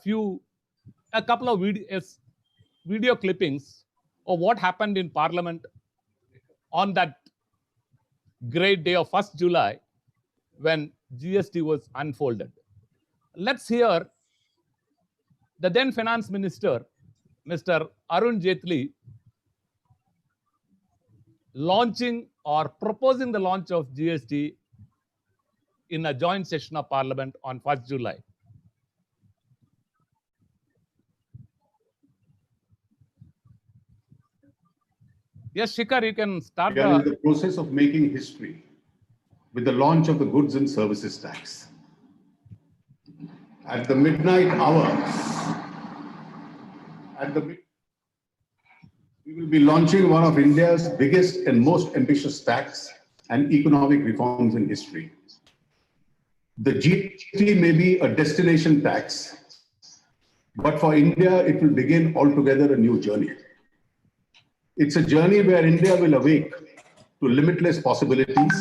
a couple of video clippings of what happened in Parliament on that great day of 1st July when GST was unfolded. Let's hear the then Finance Minister, Mr. Arun Jaitley, launching or proposing the launch of GST in a joint session of Parliament on 1st July. Yes, Shikhar, you can start. We are in the process of making history with the launch of the Goods and Services Tax. At the midnight hour, we will be launching one of India's biggest and most ambitious tax and economic reforms in history. The GST may be a destination tax, but for India, it will begin altogether a new journey. It's a journey where India will awake to limitless possibilities,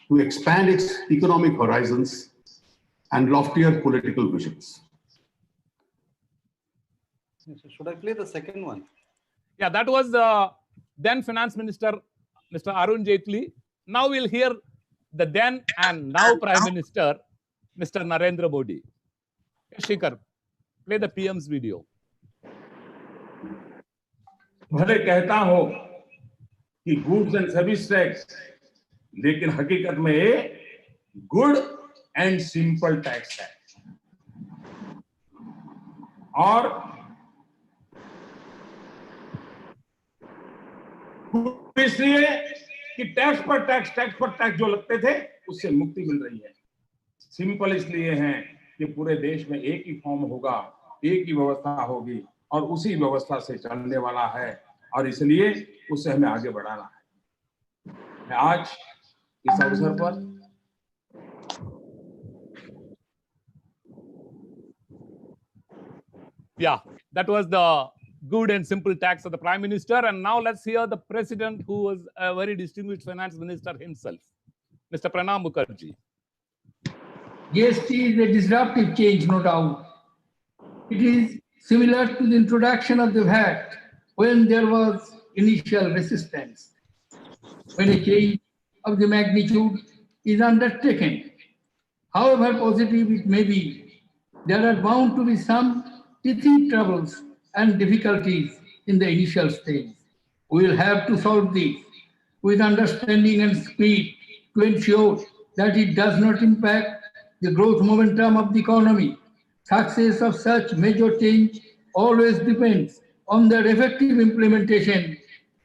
to expand its economic horizons and loftier political visions. Should I play the second one? Yeah, that was the then Finance Minister, Mr. Arun Jaitley. Now we'll hear the then and now Prime Minister, Mr. Narendra Modi. Shikhar, play the PM's video. भले कहता हो कि goods and service tax, लेकिन हकीकत में ये good and simple tax है। और इसलिए कि टैक्स पर टैक्स जो लगते थे उससे मुक्ति मिल रही है। सिंपल इसलिए है कि पूरे देश में एक ही फॉर्म होगा, एक ही व्यवस्था होगी और उसी व्यवस्था से चलने वाला है और इसलिए उससे हमें आगे बढ़ाना है। मैं आज इस अवसर पर Yeah, that was the good and simple tax of the Prime Minister. And now let's hear the President, who was a very distinguished Finance Minister himself, Mr. Pranab Mukherjee. GST is a disruptive change, no doubt. It is similar to the introduction of the VAT when there was initial resistance. When a change of the magnitude is undertaken, however positive it may be, there are bound to be some teething troubles and difficulties in the initial stage. We will have to solve these with understanding and speed to ensure that it does not impact the growth momentum of the economy. Success of such major change always depends on their effective implementation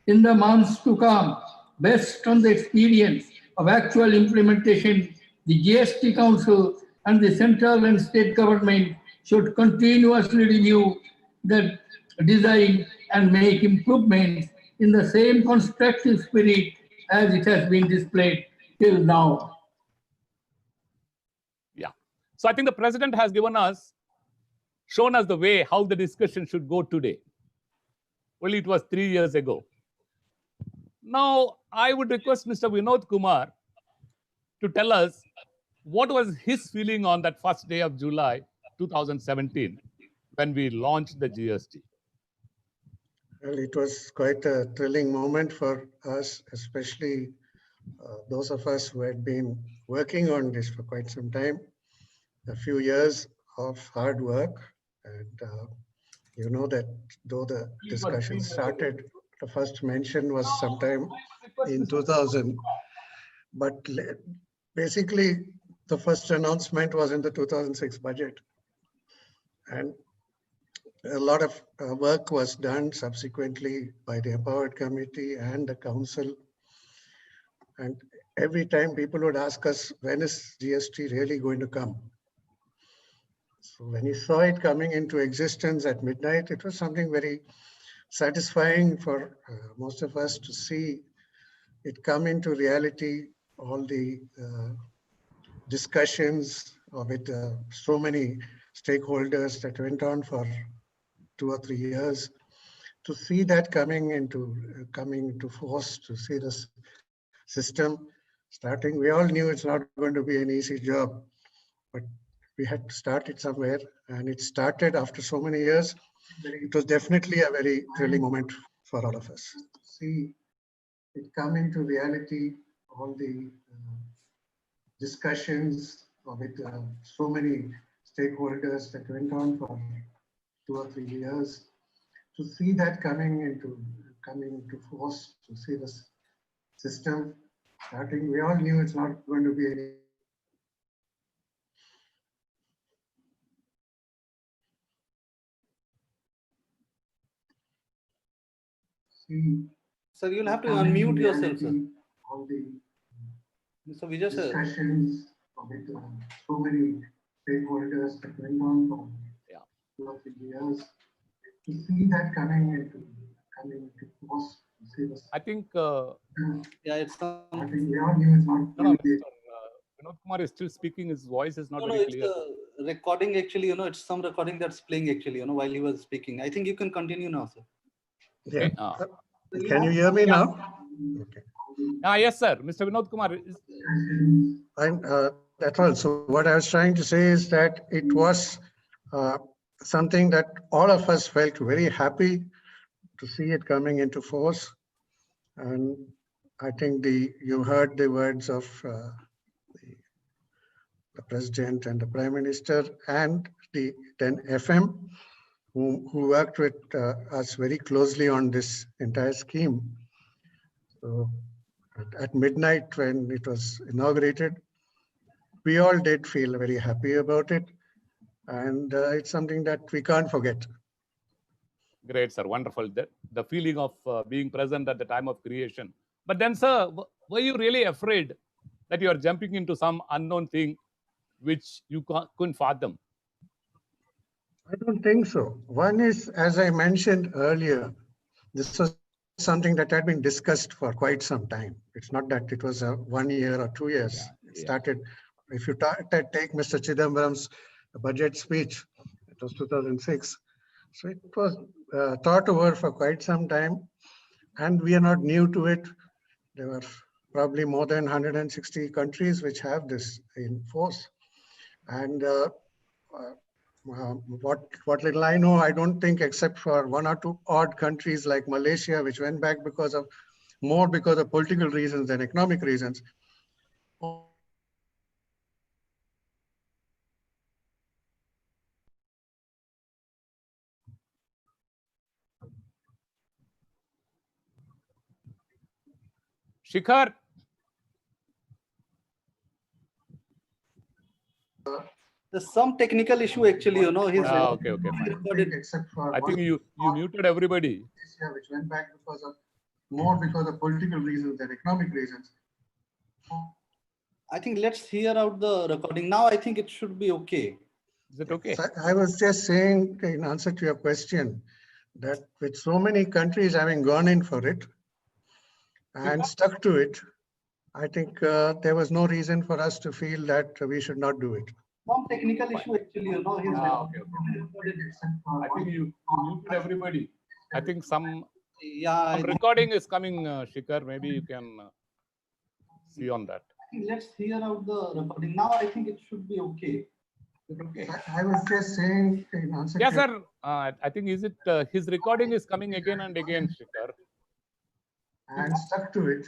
in the months to come. Based on the experience of actual implementation, the GST Council and the central and state government should continuously review the design and make improvements in the same constructive spirit as it has been displayed till now. Yeah. So I think the President has shown us the way how the discussion should go today. Well, it was 3 years ago. Now, I would request Mr. Vinod Kumar to tell us what was his feeling on that first day of July 2017 when we launched the GST. Well, it was quite a thrilling moment for us, especially those of us who had been working on this for quite some time, a few years of hard work. And you know that though the discussion started, the first mention was sometime in 2000, but basically the first announcement was in the 2006 budget. And a lot of work was done subsequently by the Empowered Committee and the Council. And every time people would ask us, when is GST really going to come? So when you saw it coming into existence at midnight, it was something very satisfying for most of us to see it come into reality, all the discussions of it, so many stakeholders that went on for 2 or 3 years, to see that coming into force, to see this system starting. We all knew it's not going to be an easy job, but we had to start it somewhere, and it started after so many years. It was definitely a very thrilling moment for all of us. See it come into reality, all the discussions with so many stakeholders that went on for 2 or 3 years. To see that coming into force, to see this system starting, we all knew it's not going to be any. See Sir, you'll have to coming unmute into yourself, sir. reality, all the Mr. Vijay, sir. discussions with so many stakeholders that went on for 2 or 3 years. To see that coming into force, to see this. I think Yeah, it's I think we all knew it's not no, going to be. Mr. Vinod Kumar is still speaking. His voice is not no, very it's clear. a recording actually, it's some recording that's playing actually, while he was speaking. I think you can continue now, sir. Yeah. Okay. Can you hear me now? Okay. Yes, sir. Mr. Vinod Kumar. That's all. So what I was trying to say is that it was something that all of us felt very happy to see it coming into force. And I think you heard the words of the President and the Prime Minister and the 10FM who worked with us very closely on this entire scheme. So at midnight when it was inaugurated, we all did feel very happy about it. And it's something that we can't forget. Great, sir. Wonderful. The feeling of being present at the time of creation. But then, sir, were you really afraid that you are jumping into some unknown thing which you couldn't fathom? I don't think so. One is, as I mentioned earlier, this was something that had been discussed for quite some time. It's not that it was 1 year or 2 years. It started, if you take Mr. Chidambaram's budget speech, it was 2006. So it was thought over for quite some time, and we are not new to it. There were probably more than 160 countries which have this in force. And what little I know, I don't think except for 1 or 2 odd countries like Malaysia, which went back more because of political reasons than economic reasons. Shikhar. There's some technical issue actually, he's Okay, fine. recorded. Except for I think you muted everybody. which went back more because of political reasons than economic reasons. I think let's hear out the recording. Now I think it should be okay. Is it okay? So I was just saying in answer to your question that with so many countries having gone in for it and stuck to it, I think there was no reason for us to feel that we should not do it. Some technical issue actually, he's Okay. I think you muted everybody. I think some recording is coming, Shikhar. Maybe you can see on that. Let's hear out the recording. Now I think it should be okay. Okay. I was just saying in answer Yes, to sir. I think his recording is coming again and again, Shikhar. and stuck to it.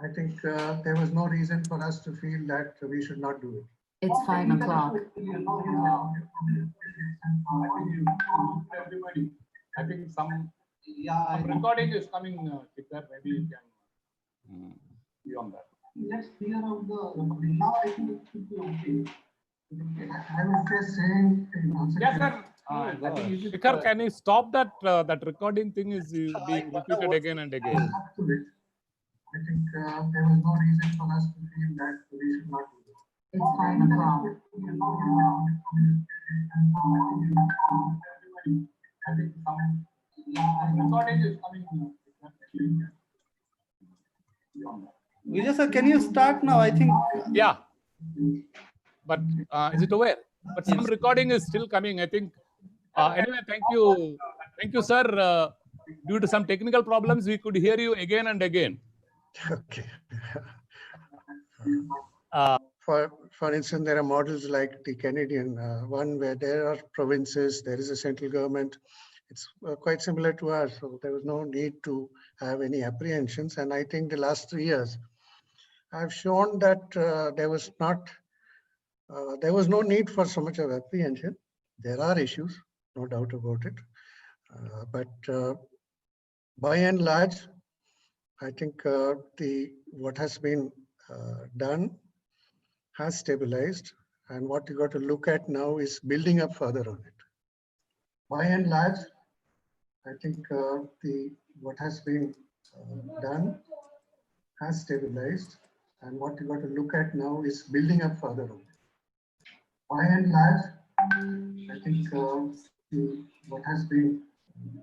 I think there was no reason for us to feel that we should not do it. It's 5 o'clock. I think you muted everybody. I think some recording is coming, Shikhar. Maybe you can see on that. Let's hear out the recording. Now I think it should be okay. I was just saying in answer Yes, to sir. I think Shikhar, can you stop that? That recording thing is being repeated again and again. stuck to it. I think there was no reason for us to feel that we should not do it. It's 5 o'clock. I think some recording is coming. Vijay sir, can you start now? I think. Yeah. But is it over? But some recording is still coming. I think. Anyway, thank you. Thank you, sir. Due to some technical problems, we could hear you again and again. Okay. for instance, there are models like the Canadian one where there are provinces, there is a central government. It's quite similar to ours, so there was no need to have any apprehensions. And I think the last 3 years have shown that there was no need for so much of apprehension. There are issues, no doubt about it. But by and large, I think what has been done has stabilized, and what you got to look at now is building up further on it. By and large, I think what has been done has stabilized, and what you got to look at now is building up further on it. By and large, I think what has been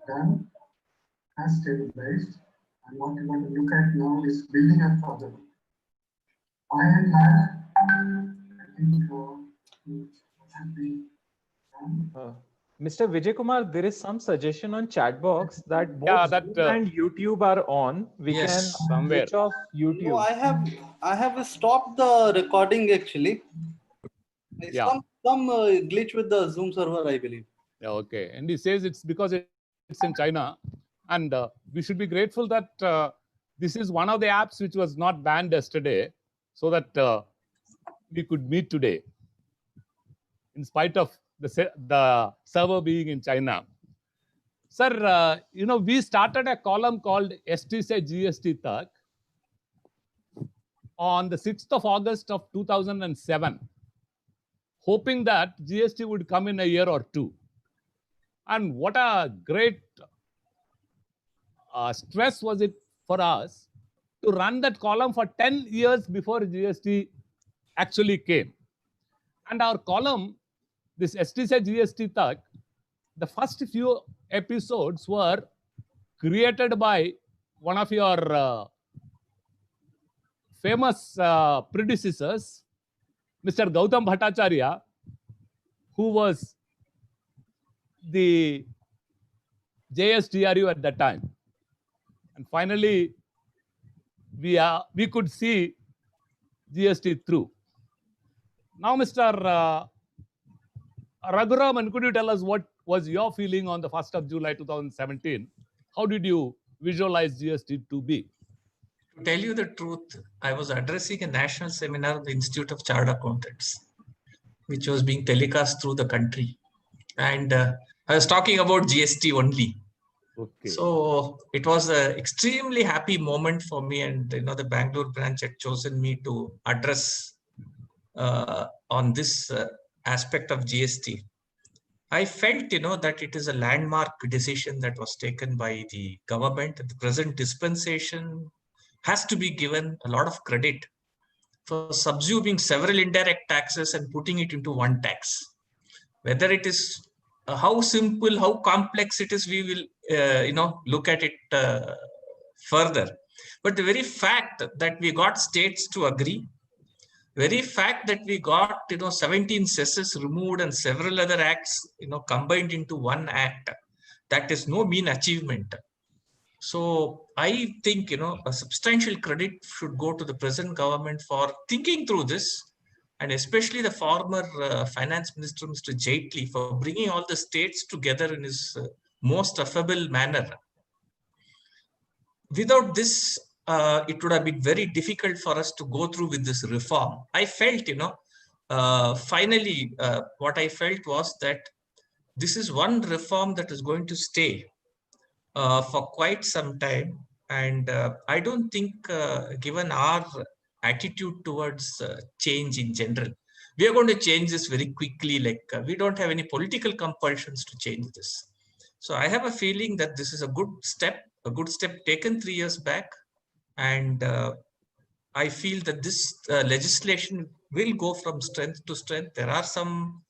done has stabilized, and what you want to look at now is building up further. By and large, I think what has been done. Mr. Vijay Kumar, there is some suggestion on chat box that both Yeah, that, Zoom and YouTube are on. We Yes. can Somewhere. switch off YouTube. No, I have stopped the recording actually. Yeah. Some glitch with the Zoom server, I believe. Yeah, okay. And he says it's because it's in China. And we should be grateful that this is one of the apps which was not banned yesterday, so that we could meet today, in spite of the server being in China. Sir, we started a column called ST Se GST Tak on the 6th of August of 2007, hoping that GST would come in a year or two. And what a great stress was it for us to run that column for 10 years before GST actually came. And our column, this ST Se GST Tak, the first few episodes were created by one of your famous predecessors, Mr. Gautam Bhattacharya, who was the JSTRU at that time. And finally, we could see GST through. Now, Mr. Raghuraman, could you tell us what was your feeling on the 1st of July 2017? How did you visualize GST to be? To tell you the truth, I was addressing a national seminar at the Institute of Chartered Accountants, which was being telecast through the country. And I was talking about GST only. Okay. So it was an extremely happy moment for me, and the Bangalore branch had chosen me to address on this aspect of GST. I felt, that it is a landmark decision that was taken by the government. The present dispensation has to be given a lot of credit for subsuming several indirect taxes and putting it into one tax. Whether it is how simple, how complex it is, we will, look at it further. But the very fact that we got states to agree, very fact that we got 17 cesses removed and several other acts combined into one act, that is no mean achievement. So I think a substantial credit should go to the present government for thinking through this, and especially the former finance minister, Mr. Jaitley, for bringing all the states together in his most affable manner. Without this, it would have been very difficult for us to go through with this reform. I felt, finally, what I felt was that this is one reform that is going to stay for quite some time. And I don't think, given our attitude towards change in general, we are going to change this very quickly. Like we don't have any political compulsions to change this. So I have a feeling that this is a good step taken 3 years back. And I feel that this legislation will go from strength to strength. There are some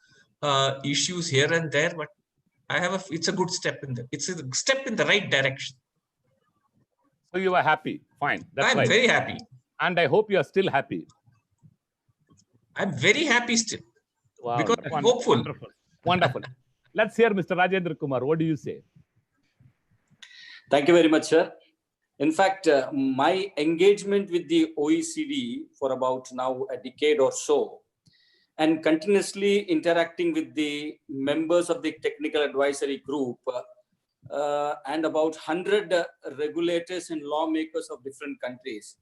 issues here and there, but it's a good step it's a step in the right direction. So you are happy. Fine. That's I'm very happy. And I hope you are still happy. I'm very happy still. Wow, because I'm hopeful. Wonderful. Wonderful. Let's hear Mr. Rajendra Kumar. What do you say? Thank you very much, sir. In fact, my engagement with the OECD for about now a decade or so, and continuously interacting with the members of the technical advisory group and about 100 regulators and lawmakers of different countries.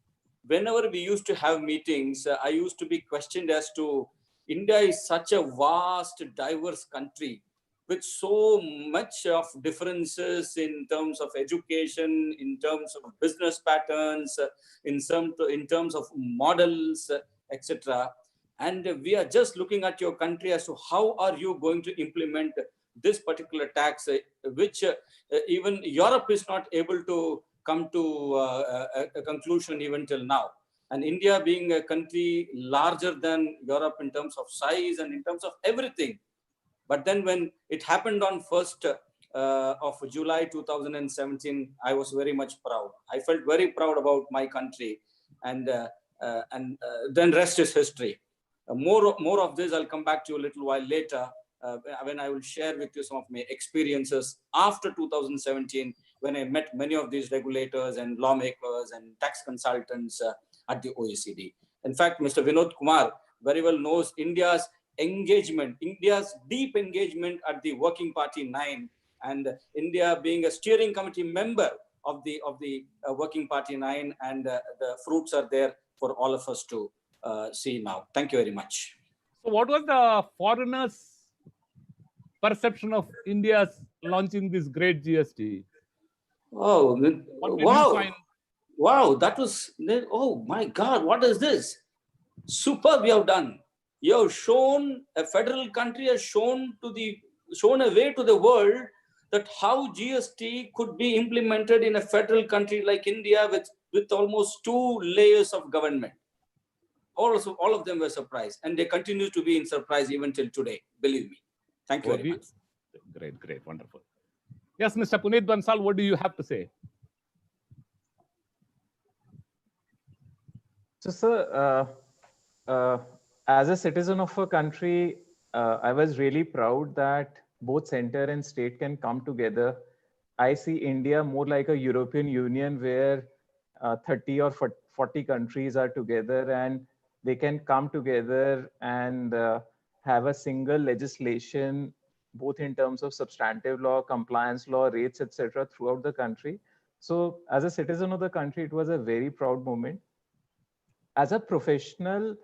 Whenever we used to have meetings, I used to be questioned as to India is such a vast, diverse country with so much of differences in terms of education, in terms of business patterns, in terms of models, etc. And we are just looking at your country as to how are you going to implement this particular tax, which even Europe is not able to come to a conclusion even till now. And India being a country larger than Europe in terms of size and in terms of everything. But then when it happened on 1st of July 2017, I was very much proud. I felt very proud about my country, and then rest is history. More of this, I'll come back to you a little while later when I will share with you some of my experiences after 2017, when I met many of these regulators and lawmakers and tax consultants at the OECD. In fact, Mr. Vinod Kumar very well knows India's engagement, India's deep engagement at the Working Party 9, and India being a steering committee member of the Working Party 9, and the fruits are there for all of us to see now. Thank you very much. So what was the foreigners' perception of India's launching this great GST? Oh, What did you wow. find? Wow, that was, oh my God, what is this? Superb you have done. You have shown, a federal country has shown a way to the world that how GST could be implemented in a federal country like India with almost 2 layers of government. Also, all of them were surprised, and they continue to be in surprise even till today, believe me. Thank you very much. Great, wonderful. Yes, Mr. Puneet Bansal, what do you have to say? So, sir, as a citizen of a country, I was really proud that both center and state can come together. I see India more like a European Union where 30 or 40 countries are together, and they can come together and have a single legislation, both in terms of substantive law, compliance law, rates, etc., throughout the country. So as a citizen of the country, it was a very proud moment. As a professional,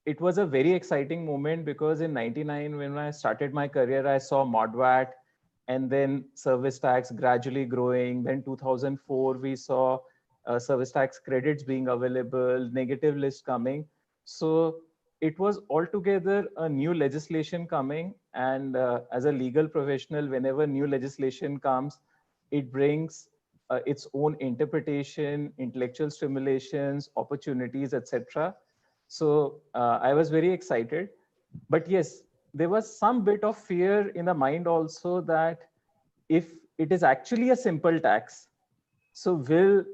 it was a very exciting moment because in '99, when I started my career, I saw MODVAT and then service tax gradually growing. Then 2004, we saw service tax credits being available, negative list coming. So it was altogether a new legislation coming. And as a legal professional, whenever new legislation comes, it brings its own interpretation, intellectual stimulations, opportunities, etc. So I was very excited. But yes, there was some bit of fear in the mind also that if it is actually a simple tax, so will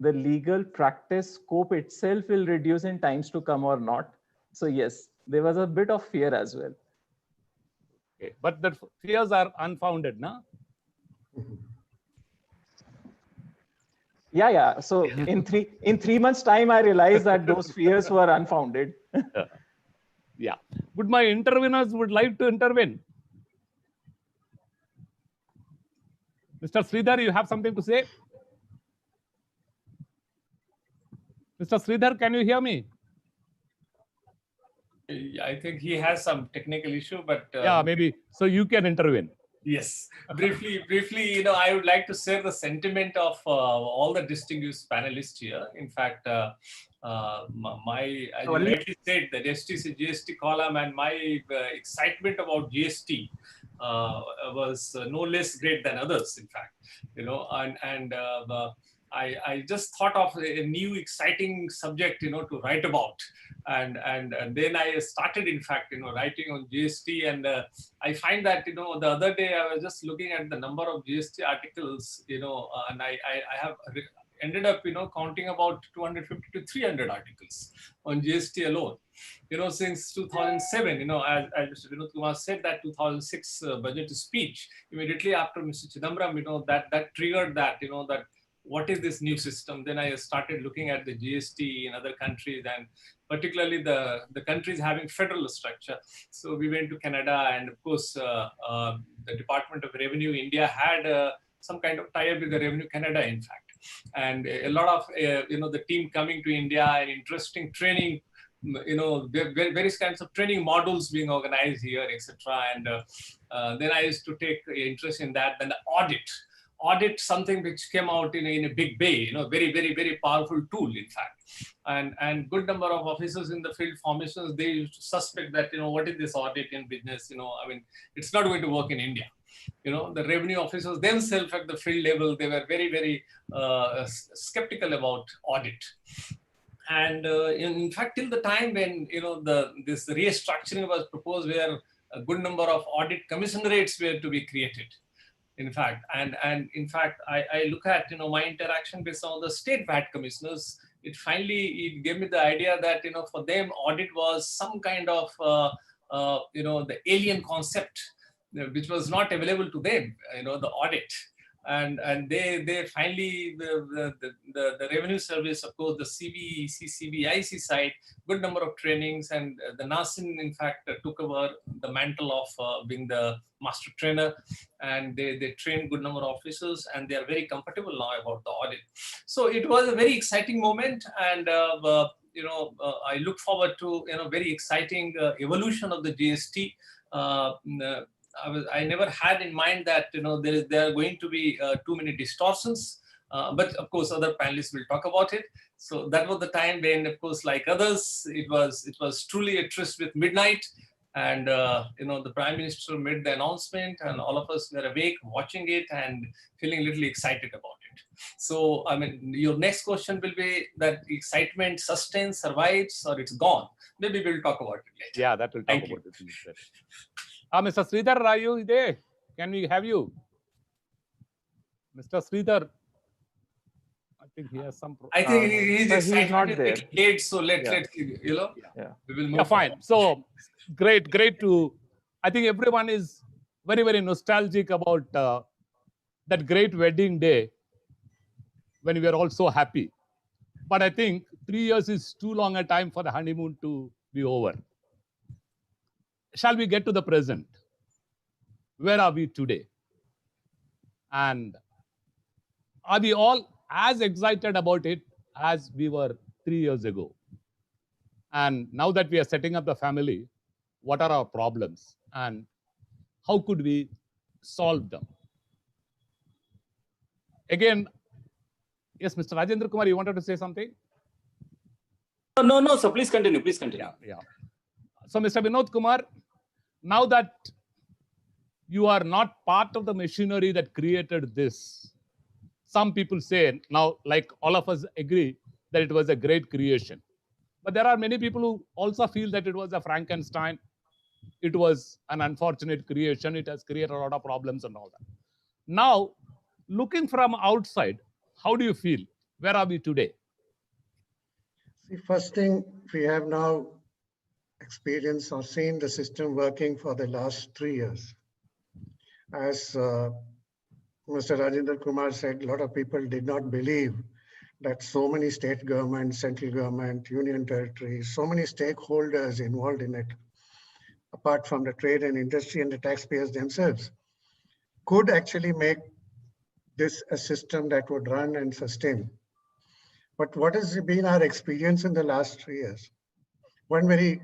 the legal practice scope itself will reduce in times to come or not? So yes, there was a bit of fear as well. Okay. But the fears are unfounded, no? Yeah. So in 3 months' time, I realized that those fears were unfounded. Yeah. Would my interveners would like to intervene? Mr. Sridhar, you have something to say? Mr. Sridhar, can you hear me? I think he has some technical issue, but yeah, maybe. So you can intervene. Yes, briefly, I would like to share the sentiment of all the distinguished panelists here. In fact, as you rightly said, the GST column and my excitement about GST was no less great than others. In fact, I just thought of a new exciting subject, to write about. And then I started, in fact, writing on GST. And I find that, the other day I was just looking at the number of GST articles, and I have ended up, counting about 250 to 300 articles on GST alone, since 2007, as Mr. Vinod Kumar said, that 2006 budget speech, immediately after Mr. Chidambaram, that triggered that, that what is this new system? Then I started looking at the GST in other countries, and particularly the countries having federal structure. So we went to Canada, and of course, the Department of Revenue India had some kind of tie-up with the Revenue Canada, in fact. And a lot of, the team coming to India and interesting training, various kinds of training modules being organized here, etc. And then I used to take interest in that. Then the audit, something which came out in a big way, very, very, very powerful tool, in fact. And good number of officers in the field formations, they used to suspect that, what is this audit in business? It's not going to work in India. The revenue officers themselves at the field level, they were very, very skeptical about audit. And in fact, till the time when, this restructuring was proposed, where a good number of audit commissionerates were to be created. In fact, and in fact, I look at, my interaction with some of the state VAT commissioners, it gave me the idea that, for them, audit was some kind of, the alien concept, which was not available to them, the audit. And they finally, the revenue service, of course, the CBEC, CBIC side, good number of trainings, and the NASIN, in fact, took over the mantle of being the master trainer, and they trained good number of officers, and they are very comfortable now about the audit. So it was a very exciting moment, and I look forward to very exciting evolution of the GST. I never had in mind that there are going to be too many distortions, but of course other panelists will talk about it. So that was the time when, of course, like others, it was truly a tryst with midnight, and the Prime Minister made the announcement, and all of us were awake watching it and feeling a little excited about it. So your next question will be that excitement sustains, survives, or it's gone. Maybe we'll talk about it later. Yeah, that will talk about it. Mr. Sridhar, are you there? Can we have you? Mr. Sridhar, I think he has some. I think he's excited. Not there. Late, so let's we will move. Fine. So great to. I think everyone is very, very nostalgic about that great wedding day when we were all so happy. But I think 3 years is too long a time for the honeymoon to be over. Shall we get to the present? Where are we today? And are we all as excited about it as we were 3 years ago? And now that we are setting up the family, what are our problems and how could we solve them? Again, yes, Mr. Rajendra Kumar, you wanted to say something? No, so please continue. Yeah. So, Mr. Vinod Kumar, now that you are not part of the machinery that created this, some people say now, like all of us agree, that it was a great creation. But there are many people who also feel that it was a Frankenstein. It was an unfortunate creation. It has created a lot of problems and all that. Now, looking from outside, how do you feel? Where are we today? See, first thing, we have now experienced or seen the system working for the last 3 years. As Mr. Rajendra Kumar said, a lot of people did not believe that so many state governments, central government, union territories, so many stakeholders involved in it, apart from the trade and industry and the taxpayers themselves, could actually make this a system that would run and sustain. But what has been our experience in the last 3 years? One very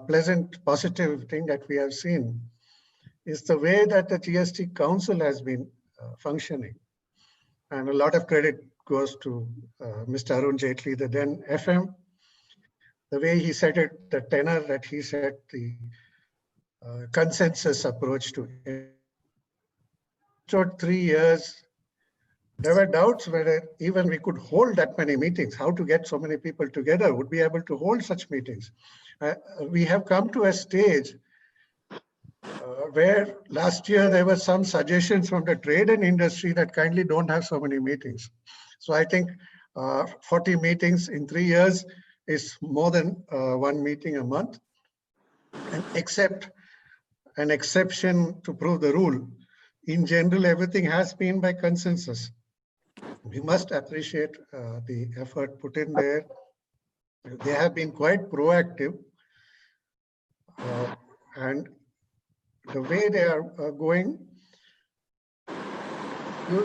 pleasant, positive thing that we have seen is the way that the GST Council has been functioning. And a lot of credit goes to Mr. Arun Jaitley, the then FM. The way he said it, the tenor that he said, the consensus approach to it. For 3 years, there were doubts whether even we could hold that many meetings, how to get so many people together, would be able to hold such meetings. We have come to a stage where last year there were some suggestions from the trade and industry that kindly don't have so many meetings. So I think 40 meetings in 3 years is more than one meeting a month. And except an exception to prove the rule, in general, everything has been by consensus. we must appreciate the effort put in there. They have been quite proactive, and the way they are going,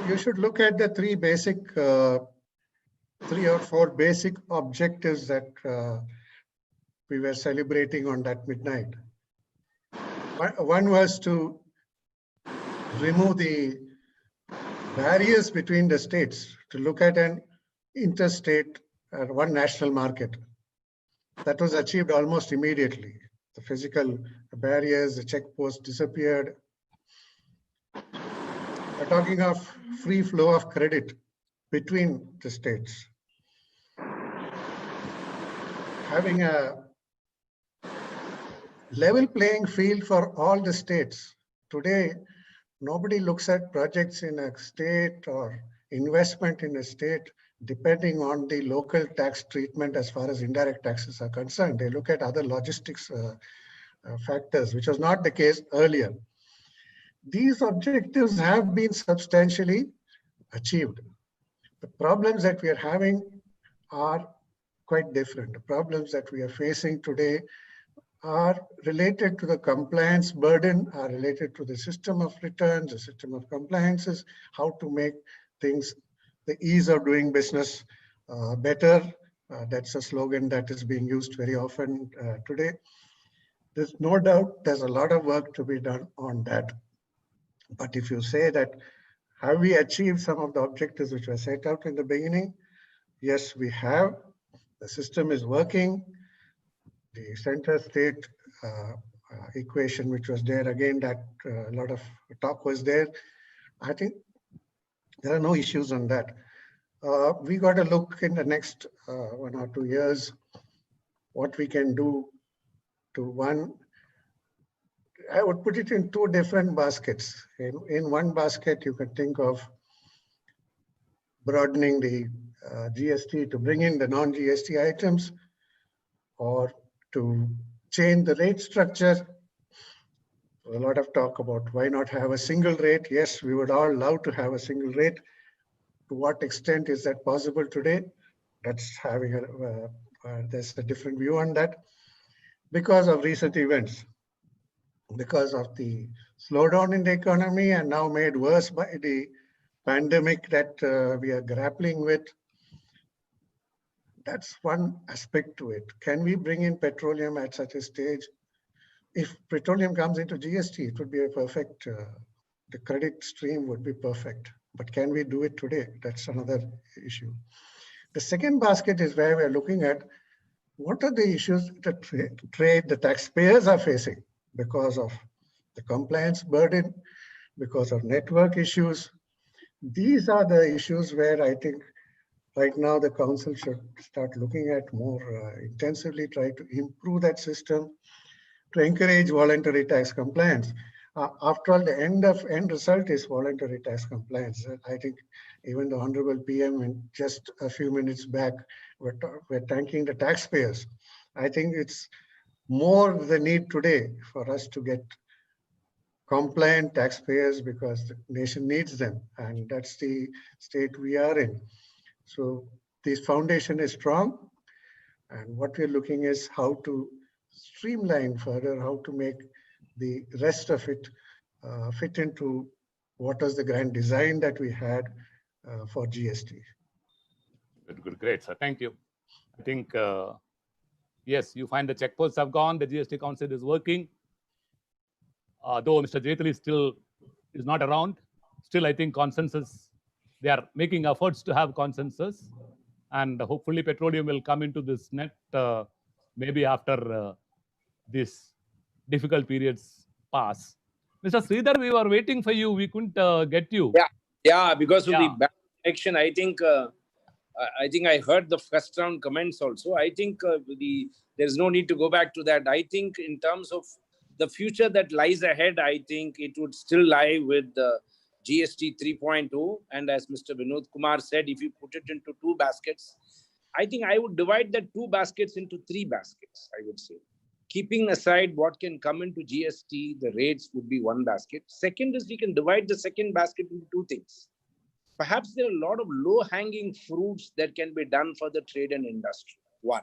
you should look at the three or four basic objectives that we were celebrating on that midnight. One was to remove the barriers between the states, to look at an interstate one national market. That was achieved almost immediately. The physical barriers, the checkposts disappeared. We're talking of free flow of credit between the states. Having a level playing field for all the states. Today, nobody looks at projects in a state or investment in a state depending on the local tax treatment as far as indirect taxes are concerned. They look at other logistics factors, which was not the case earlier. These objectives have been substantially achieved. The problems that we are having are quite different. The problems that we are facing today are related to the compliance burden, are related to the system of returns, the system of compliances, how to make things, the ease of doing business better. That's a slogan that is being used very often today. There's no doubt there's a lot of work to be done on that. But if you say that, have we achieved some of the objectives which were set out in the beginning? Yes, we have. The system is working. The center-state equation, which was there, again, that a lot of talk was there. I think there are no issues on that. We got to look in the next 1 or 2 years what we can do to one. I would put it in two different baskets. In one basket, you can think of broadening the GST to bring in the non-GST items, or to change the rate structure. A lot of talk about why not have a single rate. Yes, we would all love to have a single rate. To what extent is that possible today? That's having there's a different view on that because of recent events, because of the slowdown in the economy, and now made worse by the pandemic that we are grappling with. That's one aspect to it. Can we bring in petroleum at such a stage? If petroleum comes into GST, it would be a perfect, the credit stream would be perfect. But can we do it today? That's another issue. The second basket is where we're looking at what are the issues that the taxpayers are facing because of the compliance burden, because of network issues. These are the issues where I think right now the council should start looking at more intensively, try to improve that system, to encourage voluntary tax compliance. After all, the end result is voluntary tax compliance. I think even the Honorable PM in just a few minutes back, we're thanking the taxpayers. I think it's more the need today for us to get compliant taxpayers because the nation needs them, and that's the state we are in. So this foundation is strong, and what we're looking is how to streamline further, how to make the rest of it fit into what was the grand design that we had for GST. Good, great, sir. Thank you. I think, yes, you find the checkposts have gone, the GST Council is working. Though Mr. Jaitley still is not around, still I think consensus, they are making efforts to have consensus, and hopefully petroleum will come into this net maybe after these difficult periods pass. Mr. Sridhar, we were waiting for you. We couldn't get you. Yeah, because of the bad connection. I think I heard the first round comments also. I think there's no need to go back to that. I think in terms of the future that lies ahead, I think it would still lie with GST 3.0. And as Mr. Vinod Kumar said, if you put it into two baskets, I think I would divide the two baskets into three baskets, I would say. Keeping aside what can come into GST, the rates would be one basket. Second is we can divide the second basket into two things. perhaps there are a lot of low-hanging fruits that can be done for the trade and industry. One,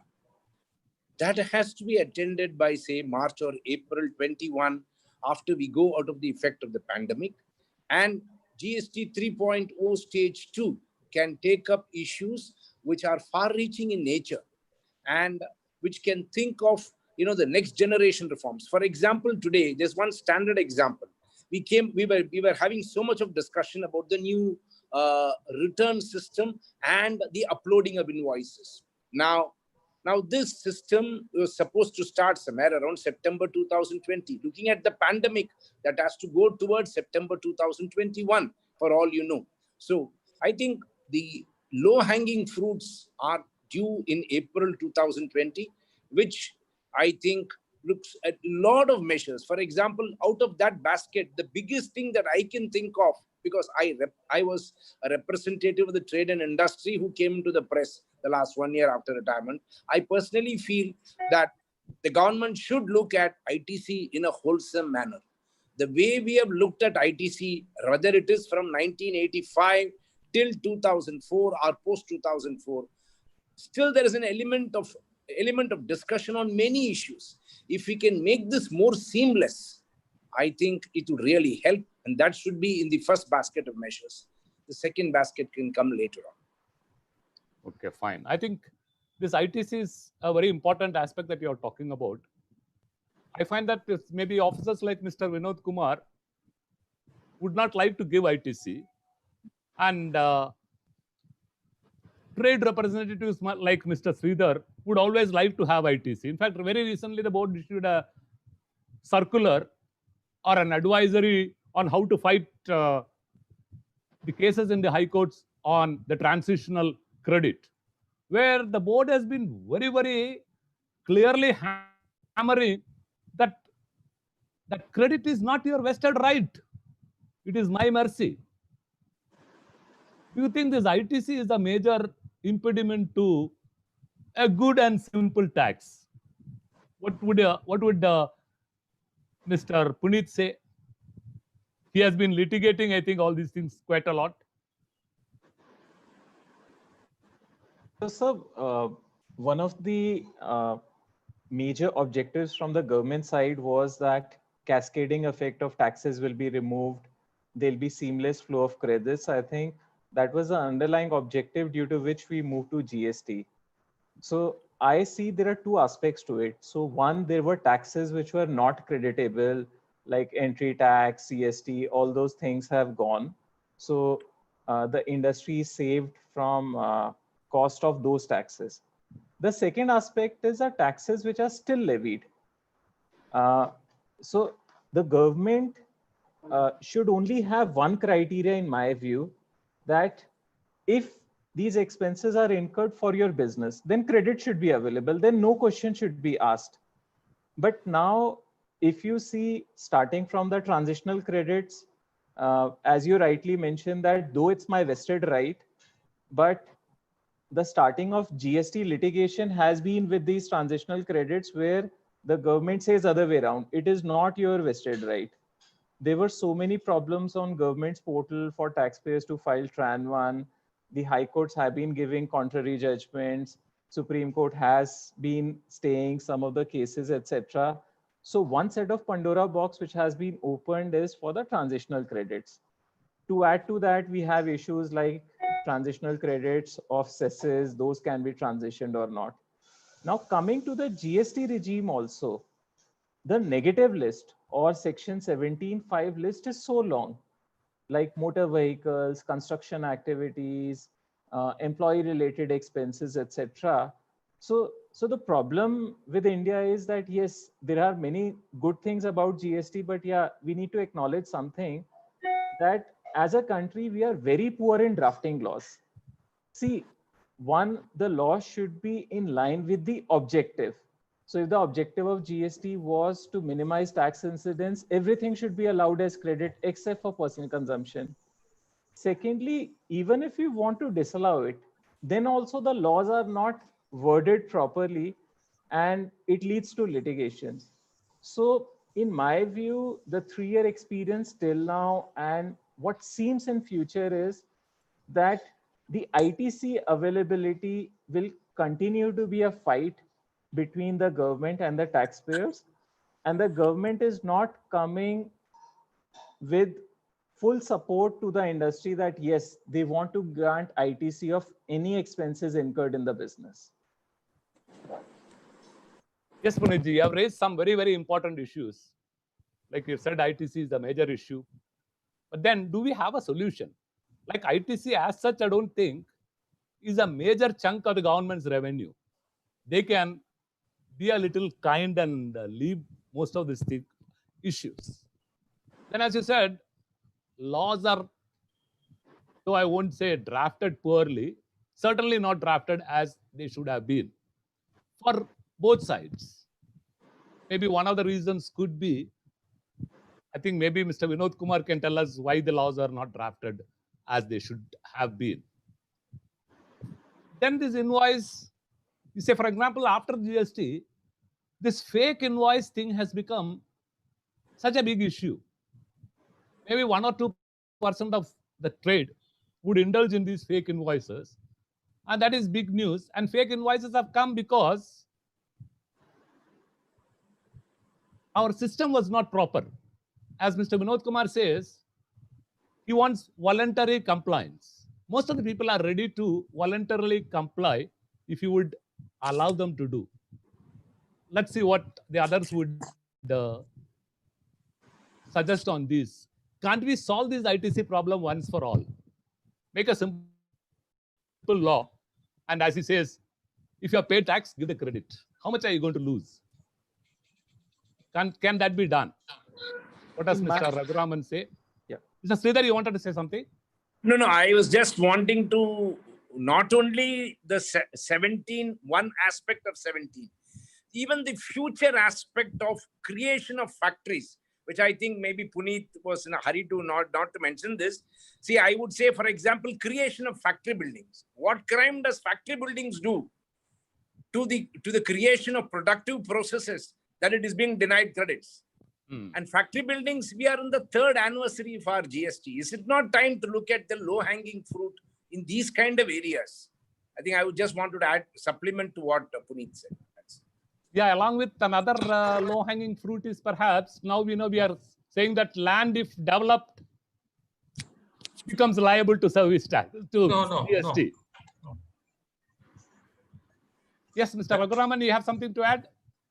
that has to be attended by, say, March or April 21, after we go out of the effect of the pandemic. And GST 3.0 stage 2 can take up issues which are far-reaching in nature and which can think of, the next generation reforms. For example, today, there's one standard example. We were having so much of discussion about the new return system and the uploading of invoices. Now this system was supposed to start somewhere around September 2020. Looking at the pandemic, that has to go towards September 2021, for all you know. So I think the low-hanging fruits are due in April 2020, which I think looks at a lot of measures. For example, out of that basket, the biggest thing that I can think of, because I was a representative of the trade and industry who came into the press the last 1 year after retirement, I personally feel that the government should look at ITC in a wholesome manner. The way we have looked at ITC, whether it is from 1985 till 2004 or post 2004, still there is an element of discussion on many issues. If we can make this more seamless, I think it would really help, and that should be in the first basket of measures. The second basket can come later on. Okay, fine. I think this ITC is a very important aspect that you're talking about. I find that maybe officers like Mr. Vinod Kumar would not like to give ITC, and trade representatives like Mr. Sridhar would always like to have ITC. In fact, very recently the board issued a circular or an advisory on how to fight the cases in the high courts on the transitional credit, where the board has been very, very clearly hammering that credit is not your vested right. It is my mercy. Do you think this ITC is a major impediment to a good and simple tax? What would Mr. Puneet say? He has been litigating, I think, all these things quite a lot. So, sir, one of the major objectives from the government side was that cascading effect of taxes will be removed. There'll be seamless flow of credits. I think that was the underlying objective due to which we moved to GST. So I see there are two aspects to it. So one, there were taxes which were not creditable, like entry tax, CST, all those things have gone. So the industry saved from cost of those taxes. The second aspect is the taxes which are still levied. So the government should only have one criteria in my view, that if these expenses are incurred for your business, then credit should be available, then no question should be asked. But now, if you see, starting from the transitional credits, as you rightly mentioned that though it's my vested right, but the starting of GST litigation has been with these transitional credits where the government says other way around, it is not your vested right. There were so many problems on government's portal for taxpayers to file Tran 1. The high courts have been giving contrary judgments. Supreme Court has been staying some of the cases, etc. So one set of Pandora box which has been opened is for the transitional credits. To add to that, we have issues like transitional credits of cesses, those can be transitioned or not. Now coming to the GST regime also, the negative list or section 17(5) list is so long, like motor vehicles, construction activities, employee related expenses, etc. So the problem with India is that yes, there are many good things about GST, but yeah, we need to acknowledge something, that as a country, we are very poor in drafting laws. See, one, the law should be in line with the objective. So if the objective of GST was to minimize tax incidence, everything should be allowed as credit except for personal consumption. Secondly, even if you want to disallow it, then also the laws are not worded properly and it leads to litigations. So in my view, the 3-year experience till now and what seems in future is that the ITC availability will continue to be a fight between the government and the taxpayers, and the government is not coming with full support to the industry that yes, they want to grant ITC of any expenses incurred in the business. Yes, Puneetji, you have raised some very, very important issues. Like you said, ITC is a major issue. But then do we have a solution? Like ITC as such, I don't think is a major chunk of the government's revenue. They can be a little kind and leave most of these issues. Then as you said, laws are, though I won't say drafted poorly, certainly not drafted as they should have been for both sides. Maybe one of the reasons could be, I think maybe Mr. Vinod Kumar can tell us why the laws are not drafted as they should have been. Then this invoice, you say, for example, after GST, this fake invoice thing has become such a big issue. Maybe 1 or 2% of the trade would indulge in these fake invoices. And that is big news. And fake invoices have come because our system was not proper. As Mr. Vinod Kumar says, he wants voluntary compliance. Most of the people are ready to voluntarily comply if you would allow them to do. Let's see what the others would suggest on this. Can't we solve this ITC problem once for all? Make a simple law. And as he says, if you have paid tax, give the credit. How much are you going to lose? Can that be done? What does Mr. Raghuraman say? Yeah. Mr. Sridhar, you wanted to say something? No, I was just wanting to not only the one aspect of 17, even the future aspect of creation of factories, which I think maybe Puneet was in a hurry to not to mention this. See, I would say, for example, creation of factory buildings. What crime does factory buildings do to the creation of productive processes that it is being denied credits? And factory buildings, we are in the 3rd anniversary of our GST. Is it not time to look at the low-hanging fruit in these kind of areas? I think I would just want to add supplement to what Puneet said. Yeah, along with another low-hanging fruit is perhaps now we are saying that land, if developed, becomes liable to service tax to GST. No. Yes, Mr. Raghuraman, you have something to add?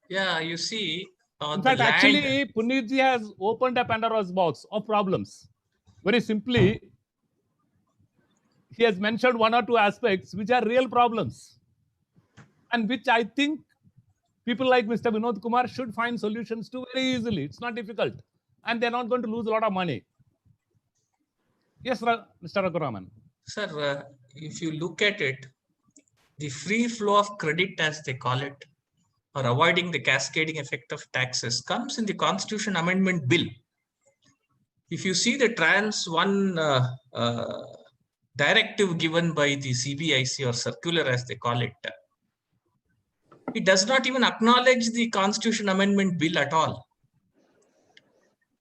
Yeah, you see. In fact, actually, Puneetji has opened a Pandora's box of problems. Very simply, he has mentioned 1 or 2 aspects which are real problems and which I think people like Mr. Vinod Kumar should find solutions to very easily. It's not difficult. And they're not going to lose a lot of money. Yes, Mr. Raghuraman. Sir, if you look at it, the free flow of credit, as they call it, or avoiding the cascading effect of taxes, comes in the Constitution Amendment Bill. If you see the trans one directive given by the CBIC or circular, as they call it, it does not even acknowledge the Constitution Amendment Bill at all.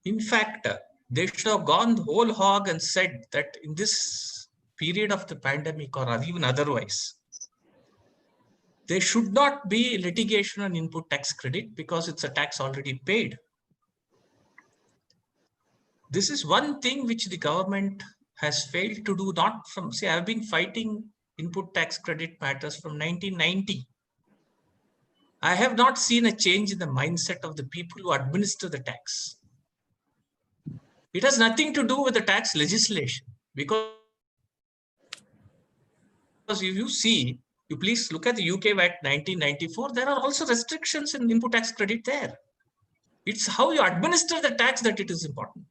In fact, they should have gone the whole hog and said that in this period of the pandemic or even otherwise, there should not be litigation on input tax credit because it's a tax already paid. This is one thing which the government has failed to do, not from, say, I've been fighting input tax credit matters from 1990. I have not seen a change in the mindset of the people who administer the tax. It has nothing to do with the tax legislation, because if you see, you please look at the UK VAT 1994, there are also restrictions in input tax credit there. It's how you administer the tax that it is important.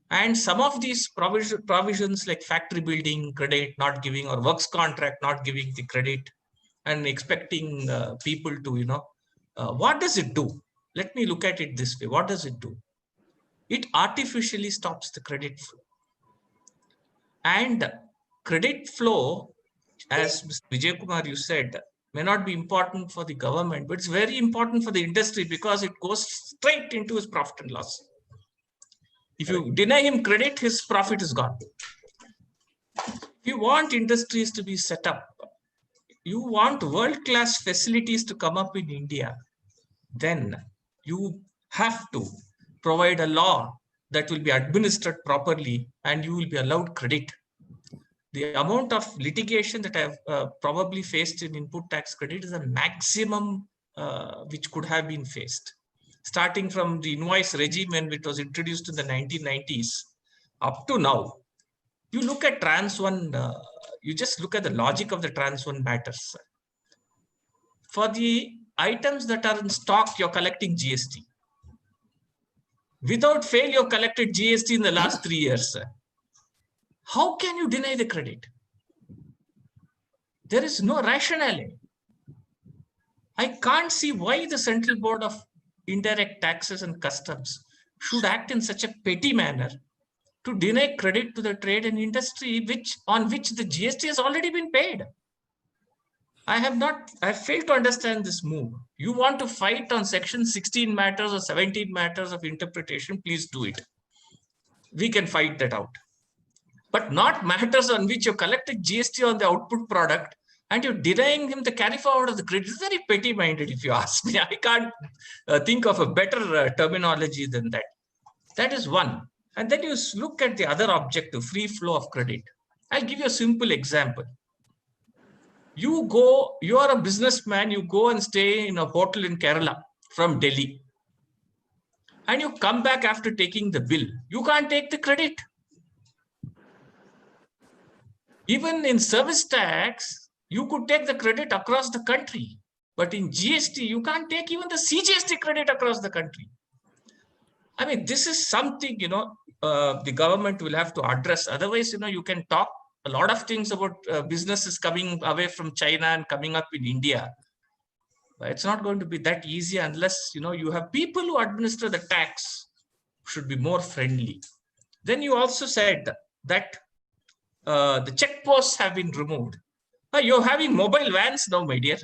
And some of these provisions like factory building credit not giving, or works contract not giving the credit and expecting people to, what does it do? Let me look at it this way. What does it do? It artificially stops the credit flow. And credit flow, as Mr. Vijay Kumar, you said, may not be important for the government, but it's very important for the industry because it goes straight into his profit and loss. If you deny him credit, his profit is gone. If you want industries to be set up, you want world-class facilities to come up in India, then you have to provide a law that will be administered properly and you will be allowed credit. The amount of litigation that I've probably faced in input tax credit is a maximum which could have been faced. Starting from the invoice regime when it was introduced in the 1990s up to now. You look at Trans 1, you just look at the logic of the Trans 1 matters. For the items that are in stock, you're collecting GST. Without fail, you've collected GST in the last 3 years. How can you deny the credit? There is no rationale. I can't see why the Central Board of Indirect Taxes and Customs should act in such a petty manner to deny credit to the trade and industry on which the GST has already been paid. I failed to understand this move. You want to fight on section 16 matters or 17 matters of interpretation, please do it. We can fight that out. But not matters on which you collected GST on the output product and you're denying him the carry forward of the credit. It's very petty-minded if you ask me. I can't think of a better terminology than that. That is one. And then you look at the other objective, free flow of credit. I'll give you a simple example. You are a businessman, you go and stay in a hotel in Kerala from Delhi. And you come back after taking the bill. You can't take the credit. Even in service tax, you could take the credit across the country. But in GST, you can't take even the CGST credit across the country. I mean, this is something, the government will have to address. Otherwise, you can talk a lot of things about businesses coming away from China and coming up in India. But it's not going to be that easy unless, you have people who administer the tax should be more friendly. Then you also said that the check posts have been removed. You're having mobile vans now, my dear.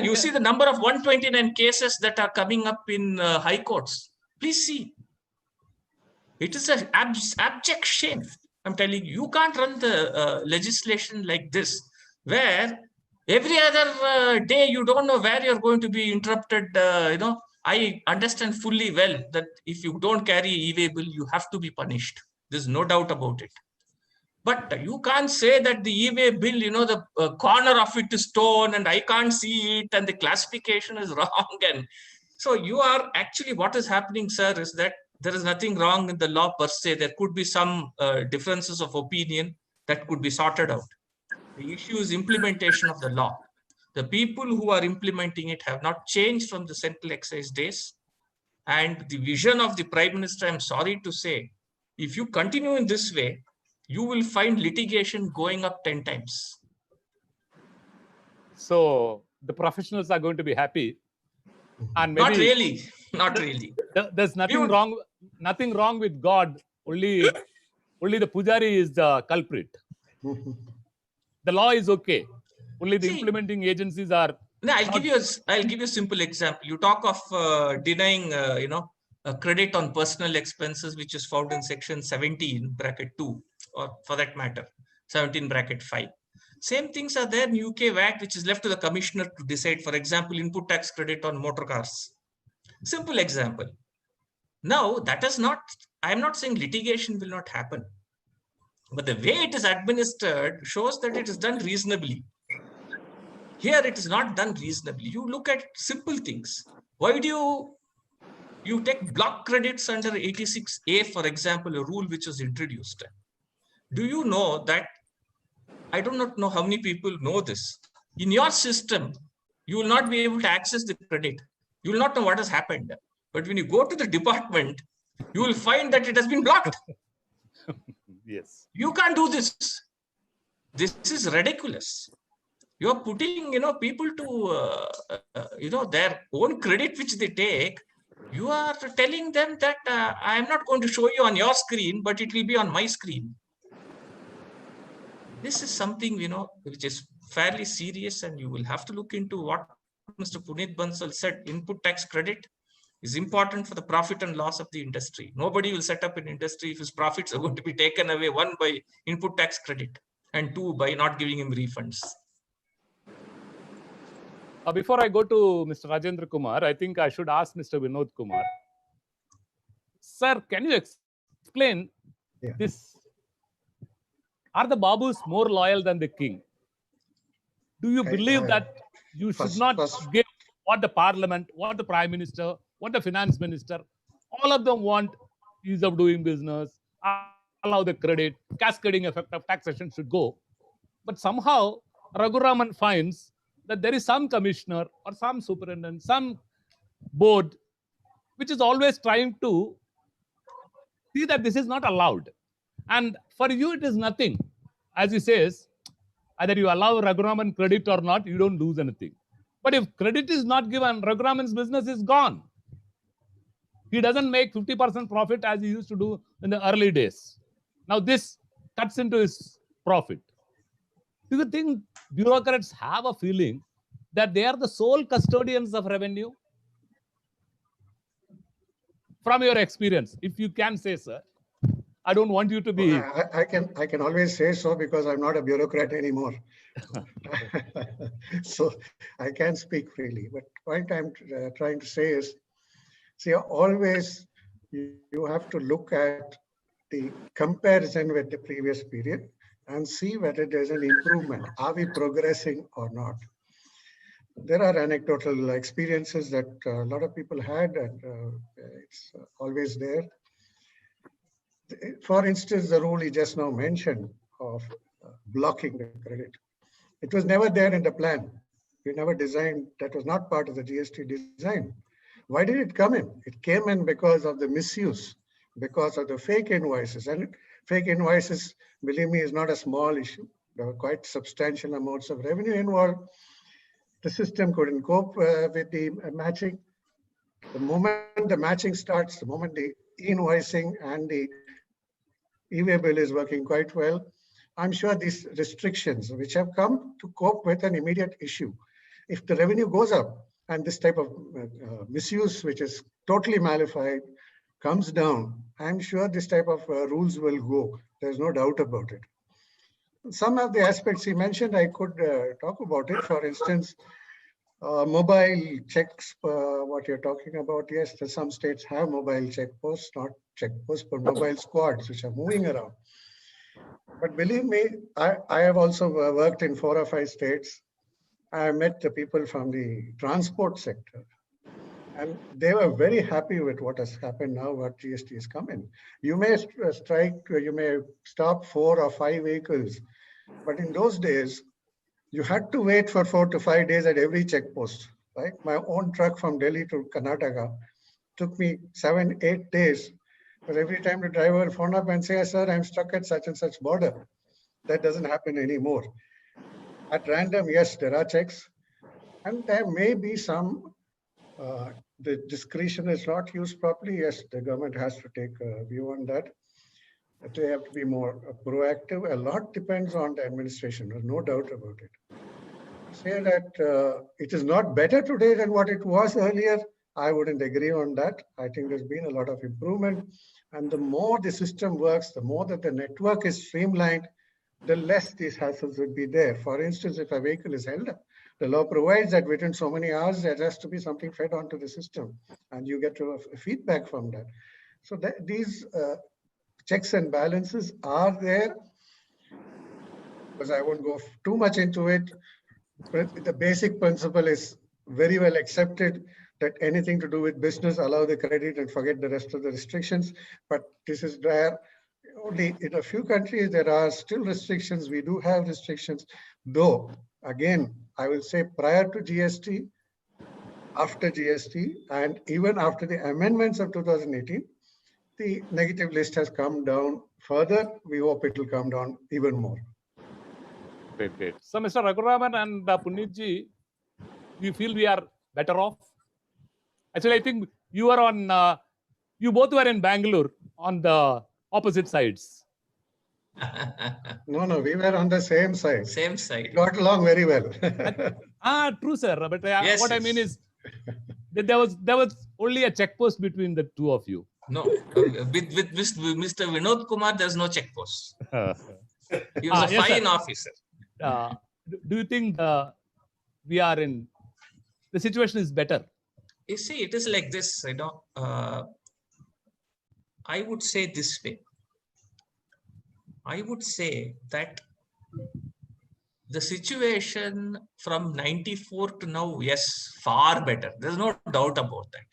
You see the number of 129 cases that are coming up in high courts. Please see. It is an abject shame. I'm telling you, you can't run the legislation like this, where every other day you don't know where you're going to be interrupted. I understand fully well that if you don't carry e-way bill, you have to be punished. There's no doubt about it. But you can't say that the e-way bill, the corner of it is torn and I can't see it and the classification is wrong. And so you are actually, what is happening, sir, is that there is nothing wrong in the law per se. There could be some differences of opinion that could be sorted out. The issue is implementation of the law. The people who are implementing it have not changed from the central excise days. And the vision of the Prime Minister, I'm sorry to say, if you continue in this way, you will find litigation going up 10 times. So the professionals are going to be happy. And maybe not really, not really. There's nothing wrong with God. Only the pujari is the culprit. The law is okay. Only the implementing agencies are. No, I'll give you a simple example. You talk of denying, a credit on personal expenses, which is found in section 17 bracket 2, or for that matter, 17 bracket 5. Same things are there in UK VAT, which is left to the commissioner to decide. For example, input tax credit on motor cars. Simple example. Now, that is not, I'm not saying litigation will not happen, but the way it is administered shows that it is done reasonably. Here, it is not done reasonably. You look at simple things. Why do you take block credits under 86A, for example, a rule which was introduced? Do you know that, I do not know how many people know this. In your system, you will not be able to access the credit. You will not know what has happened. But when you go to the department, you will find that it has been blocked. Yes. You can't do this. This is ridiculous. You are putting, people to, their own credit which they take. You are telling them that I am not going to show you on your screen, but it will be on my screen. This is something, which is fairly serious, and you will have to look into what Mr. Puneet Bansal said, input tax credit. is important for the profit and loss of the industry. Nobody will set up an industry if his profits are going to be taken away, one, by input tax credit, and two, by not giving him refunds. Before I go to Mr. Rajendra Kumar, I think I should ask Mr. Vinod Kumar. Sir, can you explain this? Are the Babus more loyal than the king? Do you believe that you should not give what the parliament, what the prime minister, what the finance minister, all of them want ease of doing business, allow the credit, cascading effect of taxation should go. But somehow Raghuraman finds that there is some commissioner or some superintendent, some board, which is always trying to see that this is not allowed. And for you, it is nothing. As he says, either you allow Raghuraman credit or not, you don't lose anything. But if credit is not given, Raghuraman's business is gone. He doesn't make 50% profit as he used to do in the early days. Now this cuts into his profit. Do you think bureaucrats have a feeling that they are the sole custodians of revenue? From your experience, if you can say, sir. I don't want you to be. I can always say so because I'm not a bureaucrat anymore. So I can speak freely. But point I'm trying to say is, see, always you have to look at the comparison with the previous period and see whether there's an improvement. Are we progressing or not? There are anecdotal experiences that a lot of people had, and it's always there. For instance, the rule he just now mentioned of blocking the credit. It was never there in the plan. We never designed, that was not part of the GST design. Why did it come in? It came in because of the misuse, because of the fake invoices. And fake invoices, believe me, is not a small issue. There were quite substantial amounts of revenue involved. The system couldn't cope with the matching. The moment the matching starts, the moment the invoicing and the e-way bill is working quite well, I'm sure these restrictions, which have come to cope with an immediate issue, if the revenue goes up and this type of misuse, which is totally malified, comes down, I'm sure this type of rules will go. There's no doubt about it. Some of the aspects he mentioned, I could talk about it. For instance, mobile checks, what you're talking about. Yes, some states have mobile check posts, not check posts, but mobile squads, which are moving around. But believe me, I have also worked in 4 or 5 states. I met the people from the transport sector, and they were very happy with what has happened now, what GST has come in. You may you may stop 4 or 5 vehicles, but in those days, you had to wait for 4 to 5 days at every check post, right? My own truck from Delhi to Karnataka took me 7, 8 days. But every time the driver will phone up and say, sir, I'm stuck at such and such border. That doesn't happen anymore. At random, yes, there are checks. And there may be some, the discretion is not used properly. Yes, the government has to take a view on that. They have to be more proactive. A lot depends on the administration, there's no doubt about it. Say that it is not better today than what it was earlier, I wouldn't agree on that. I think there's been a lot of improvement. And the more the system works, the more that the network is streamlined, the less these hassles would be there. For instance, if a vehicle is held up, the law provides that within so many hours, there has to be something fed onto the system, and you get feedback from that. So that these checks and balances are there, because I won't go too much into it. But the basic principle is very well accepted, that anything to do with business, allow the credit and forget the rest of the restrictions. But this is where only in a few countries there are still restrictions. We do have restrictions, though again, I will say prior to GST, after GST, and even after the amendments of 2018, the negative list has come down further. We hope it will come down even more. Great, great. So, Mr. Raghuraman and Puneetji, do you feel we are better off? Actually, I think you are on, you both were in Bangalore on the opposite sides. No, we were on the same side. Same side. We got along very well. True, sir. But what I mean is, There was only a check post between the two of you. No, with Mr. Vinod Kumar, there's no check post. He was a Yes, fine sir. officer. Do you think the situation is better? You see, it is like this, I would say this way. I would say that the situation from 94 to now, yes, far better. There's no doubt about that.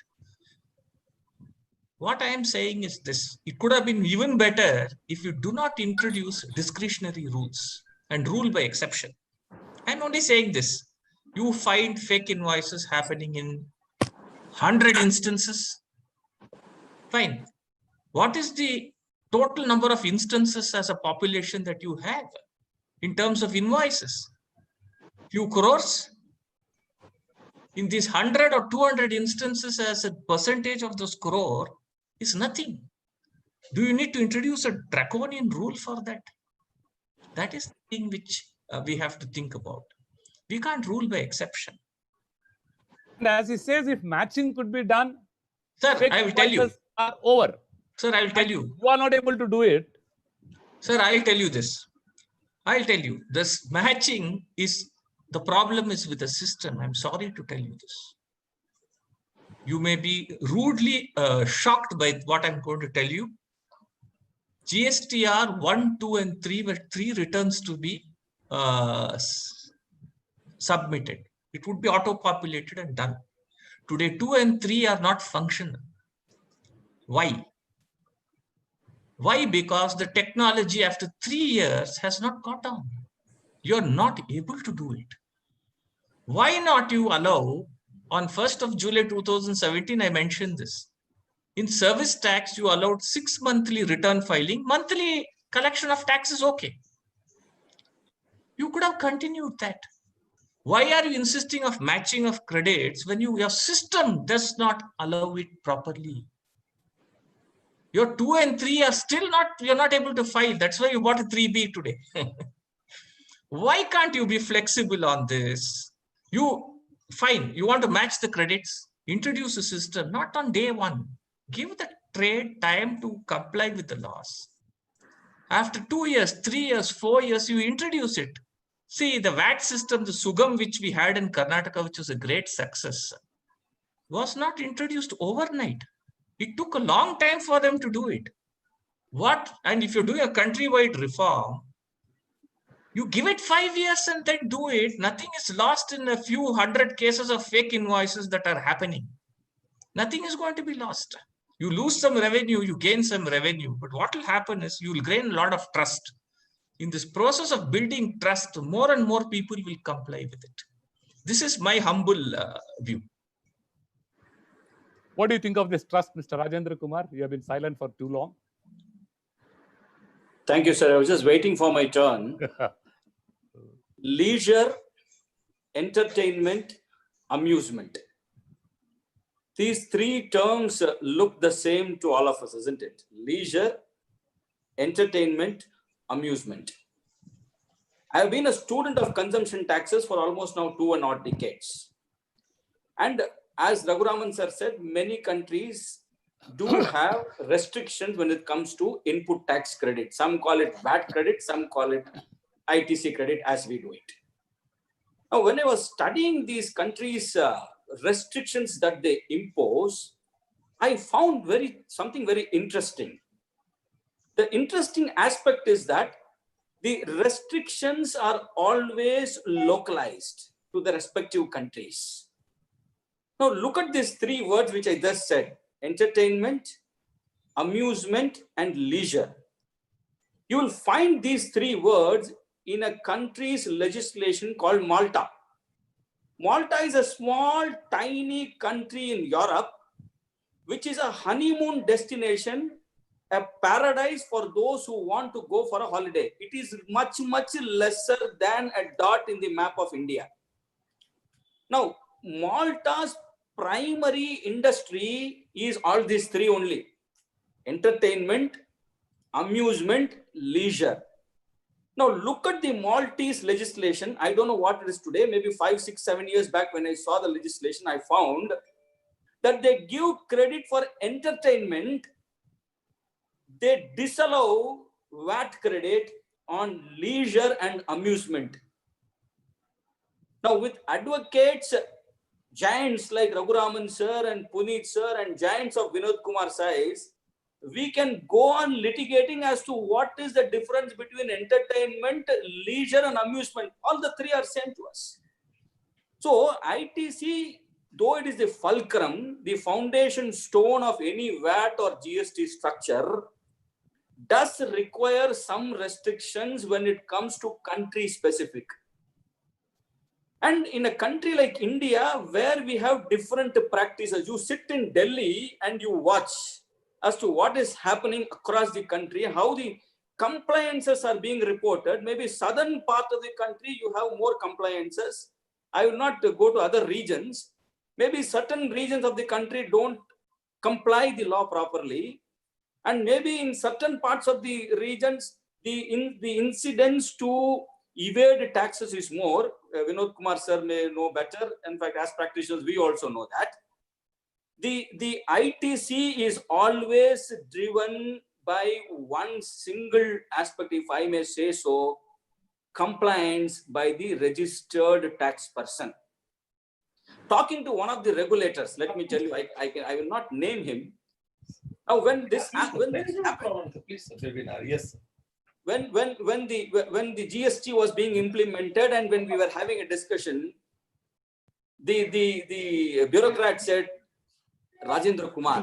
What I am saying is this: it could have been even better if you do not introduce discretionary rules and rule by exception. I'm only saying this. You find fake invoices happening in 100 instances. Fine. What is the total number of instances as a population that you have in terms of invoices? Few crores? In these 100 or 200 instances as a percentage of those crore is nothing. Do you need to introduce a draconian rule for that? That is the thing which we have to think about. We can't rule by exception. And as he says, if matching could be done, sir, I will tell you. Are over. Sir, I will tell you. You are not able to do it. Sir, I'll tell you this. I'll tell you. This matching is, the problem is with the system. I'm sorry to tell you this. You may be rudely shocked by what I'm going to tell you. GSTR 1, 2, and 3 were 3 returns to be submitted. It would be auto-populated and done. Today, 2 and 3 are not functional. Why? Why? Because the technology after 3 years has not caught on. You're not able to do it. Why not you allow, on 1st of July 2017, I mentioned this. In service tax, you allowed 6 monthly return filing. Monthly collection of tax is okay. You could have continued that. Why are you insisting of matching of credits when your system does not allow it properly? Your 2 and 3 are still not, you're not able to file. That's why you bought a 3B today. Why can't you be flexible on this? Fine, you want to match the credits, introduce a system, not on day one. Give the trade time to comply with the laws. After 2 years, 3 years, 4 years, you introduce it. See, the VAT system, the Sugam, which we had in Karnataka, which was a great success, was not introduced overnight. It took a long time for them to do it. And if you're doing a countrywide reform, you give it 5 years and then do it. Nothing is lost in a few 100 cases of fake invoices that are happening. Nothing is going to be lost. You lose some revenue, you gain some revenue. But what will happen is you will gain a lot of trust. In this process of building trust, more and more people will comply with it. This is my humble view. What do you think of this trust, Mr. Rajendra Kumar? You have been silent for too long. Thank you, sir. I was just waiting for my turn. Leisure, entertainment, amusement. These 3 terms look the same to all of us, isn't it? Leisure, entertainment, amusement. I have been a student of consumption taxes for almost now 2.5 decades. And as Raghuraman sir said, many countries do have restrictions when it comes to input tax credit. Some call it VAT credit, some call it ITC credit, as we do it. Now, when I was studying these countries' restrictions that they impose, I found something very interesting. The interesting aspect is that the restrictions are always localized to the respective countries. Now, look at these 3 words which I just said: entertainment, amusement, and leisure. You will find these 3 words in a country's legislation called Malta. Malta is a small, tiny country in Europe, which is a honeymoon destination, a paradise for those who want to go for a holiday. It is much, much lesser than a dot in the map of India. Now, Malta's primary industry is all these 3 only: entertainment, amusement, leisure. Now, look at the Maltese legislation. I don't know what it is today, maybe 5, 6, 7 years back when I saw the legislation, I found that they give credit for entertainment, they disallow VAT credit on leisure and amusement. Now, with advocates, giants like Raghuraman sir and Puneet sir and giants of Vinod Kumar size, we can go on litigating as to what is the difference between entertainment, leisure and amusement. All the three are same to us. So ITC, though it is the fulcrum, the foundation stone of any VAT or GST structure, does require some restrictions when it comes to country specific. And in a country like India, where we have different practices, you sit in Delhi and you watch as to what is happening across the country, how the compliances are being reported. Maybe southern part of the country, you have more compliances. I will not go to other regions. Maybe certain regions of the country don't comply the law properly. And maybe in certain parts of the regions, the incidence to evade taxes is more. Vinod Kumar sir may know better. In fact, as practitioners, we also know that. The ITC is always driven by one single aspect, if I may say so, compliance by the registered tax person. Talking to one of the regulators, let me tell you, I will not name him. Now, when the GST was being implemented and when we were having a discussion, the bureaucrat said, Rajendra Kumar,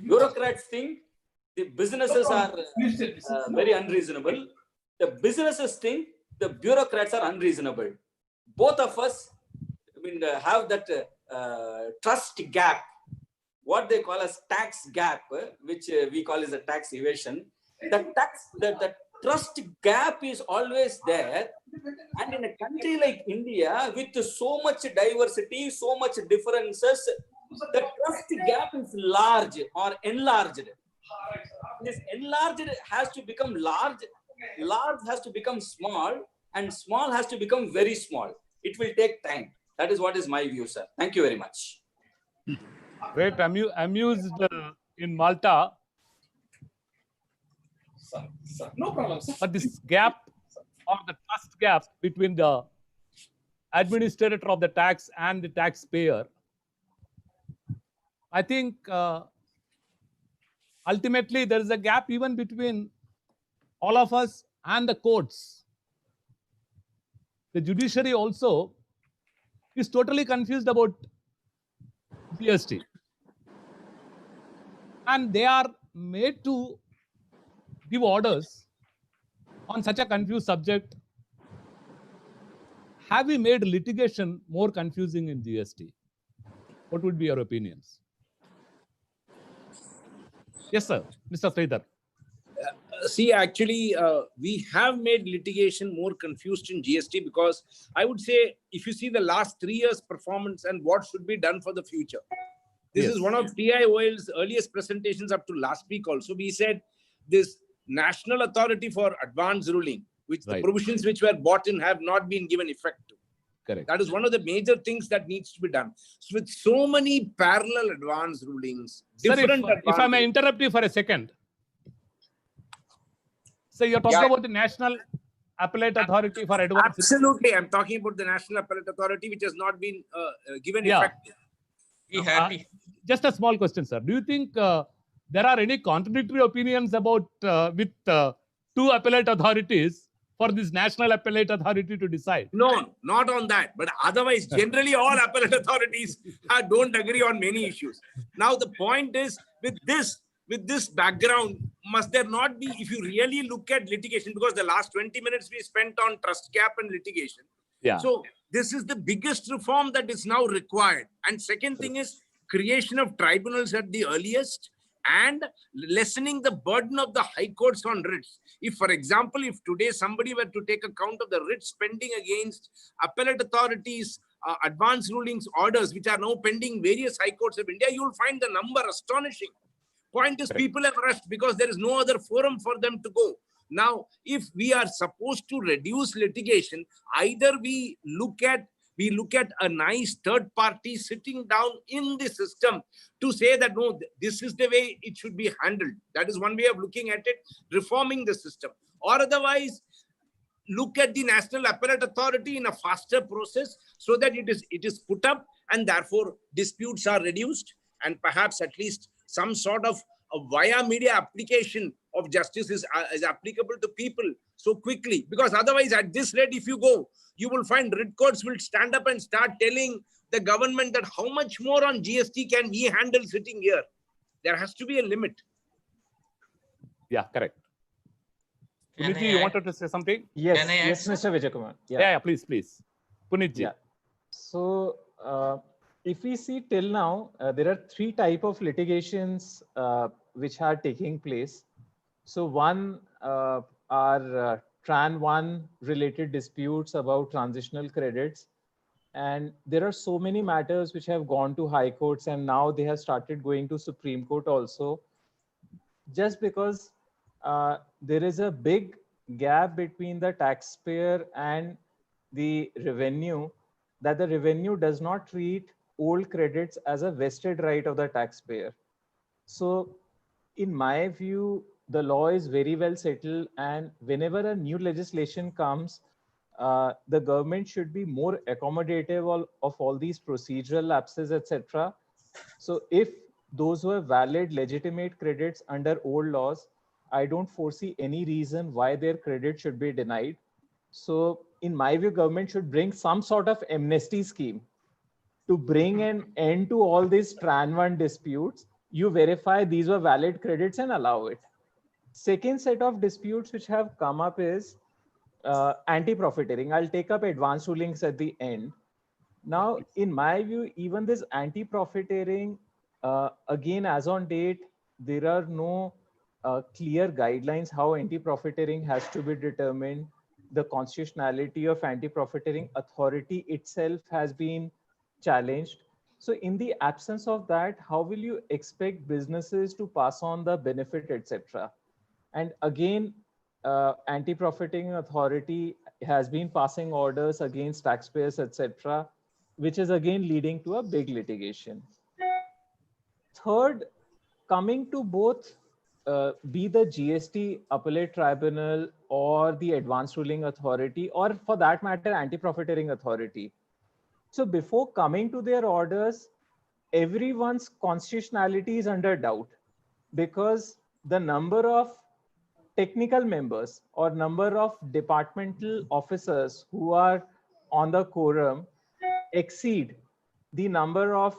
bureaucrats think the businesses are very unreasonable. The businesses think the bureaucrats are unreasonable. Both of us, have that trust gap, what they call as tax gap, which we call as a tax evasion. The trust gap is always there. And in a country like India, with so much diversity, so much differences, the trust gap is large or enlarged. This enlarged has to become large, large has to become small, and small has to become very small. It will take time. That is what is my view, sir. Thank you very much. Great, amused in Malta. No problem, sir. But this gap or the trust gap between the administrator of the tax and the taxpayer, I think ultimately there is a gap even between all of us and the courts. The judiciary also is totally confused about GST. And they are made to give orders on such a confused subject. Have we made litigation more confusing in GST? What would be your opinions? Yes, sir. Mr. Sridhar. See, actually, we have made litigation more confused in GST because I would say if you see the last 3 years' performance and what should be done for the future. This is one of TIOL's earliest presentations up to last week also. We said this National Authority for Advance Ruling, which the provisions which were brought in have not been given effect to. Correct. That is one of the major things that needs to be done. So with so many parallel advance rulings, different Sir, if I may interrupt you for a second. So you're talking about the National Appellate Authority for Advance. Absolutely. I'm talking about the National Appellate Authority, which has not been given effect. Just a small question, sir. Do you think there are any contradictory opinions about with two appellate authorities for this National Appellate Authority to decide? No, not on that. But otherwise, generally all appellate authorities don't agree on many issues. Now, the point is with this background, must there not be, if you really look at litigation, because the last 20 minutes we spent on trust gap and litigation. Yeah. So this is the biggest reform that is now required. And second thing is creation of tribunals at the earliest and lessening the burden of the high courts on writs. If, for example, if today somebody were to take account of the writs pending against appellate authorities, advance rulings, orders, which are now pending various high courts of India, you will find the number astonishing. Point is, people have rushed because there is no other forum for them to go. Now, if we are supposed to reduce litigation, either we look at We look at a nice third party sitting down in the system to say that, no, this is the way it should be handled. That is one way of looking at it, reforming the system. Or otherwise, look at the National Appellate Authority in a faster process so that it is put up and therefore disputes are reduced, and perhaps at least some sort of a via media application of justice is applicable to people so quickly. Because otherwise, at this rate, if you go, you will find writ courts will stand up and start telling the government that how much more on GST can we handle sitting here. There has to be a limit. Yeah, correct. Can Punitji, you wanted to say something? Yes, Can I add yes, Mr. Vijay Kumar. Yeah, please, please. Punitji. Yeah. So, if we see till now, there are three types of litigations which are taking place. So one are Tran 1 related disputes about transitional credits. And there are so many matters which have gone to high courts, and now they have started going to Supreme Court also. Just because there is a big gap between the taxpayer and the revenue, that the revenue does not treat old credits as a vested right of the taxpayer. So in my view, the law is very well settled, and whenever a new legislation comes, the government should be more accommodative of all these procedural lapses, etc. So if those were valid, legitimate credits under old laws, I don't foresee any reason why their credit should be denied. So in my view, government should bring some sort of amnesty scheme to bring an end to all these Tran 1 disputes. You verify these were valid credits and allow it. Second set of disputes which have come up is anti-profiteering. I'll take up advanced rulings at the end. Now, in my view, even this anti-profiteering, again, as on date, there are no clear guidelines how anti-profiteering has to be determined. The constitutionality of anti-profiteering authority itself has been challenged. So in the absence of that, how will you expect businesses to pass on the benefit, etc.? And again, anti-profiteering authority has been passing orders against taxpayers, etc., which is again leading to a big litigation. Third, coming to both be the GST appellate tribunal or the advanced ruling authority, or for that matter, anti-profiteering authority. So before coming to their orders, everyone's constitutionality is under doubt, because the number of technical members or number of departmental officers who are on the quorum exceed the number of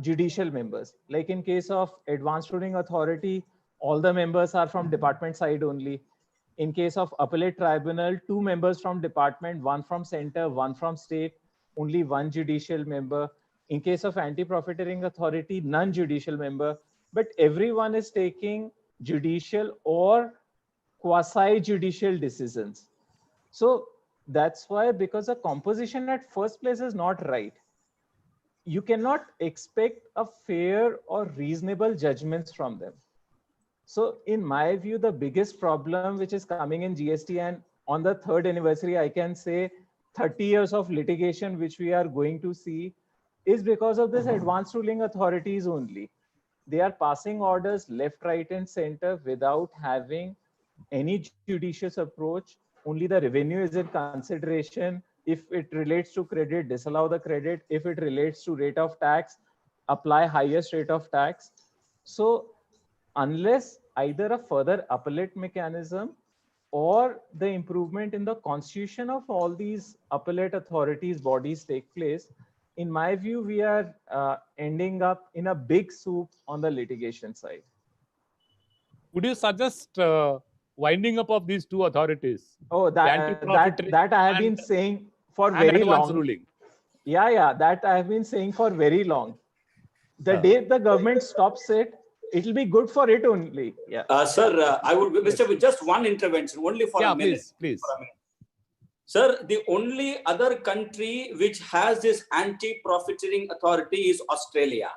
judicial members. Like in case of advanced ruling authority, all the members are from department side only. In case of appellate tribunal, 2 members from department, 1 from center, 1 from state, only 1 judicial member. In case of anti-profiteering authority, none judicial member, but everyone is taking judicial or quasi-judicial decisions. So that's why, because the composition at first place is not right, you cannot expect a fair or reasonable judgments from them. So in my view, the biggest problem which is coming in GST, and on the 3rd anniversary, I can say 30 years of litigation which we are going to see, is because of this advanced ruling authorities only. They are passing orders left, right, and center without having any judicious approach. Only the revenue is in consideration. If it relates to credit, disallow the credit. If it relates to rate of tax, apply highest rate of tax. So unless either a further appellate mechanism or the improvement in the constitution of all these appellate authorities bodies take place, in my view, we are ending up in a big soup on the litigation side. Would you suggest winding up of these 2 authorities? Oh, that I have been saying for very long. Ruling. Yeah, that I have been saying for very long. The day the government stops it, it will be good for it only. Yeah. Sir, I would, Mr. Just one intervention, only for a minute. Please. Sir, the only other country which has this anti-profiteering authority is Australia.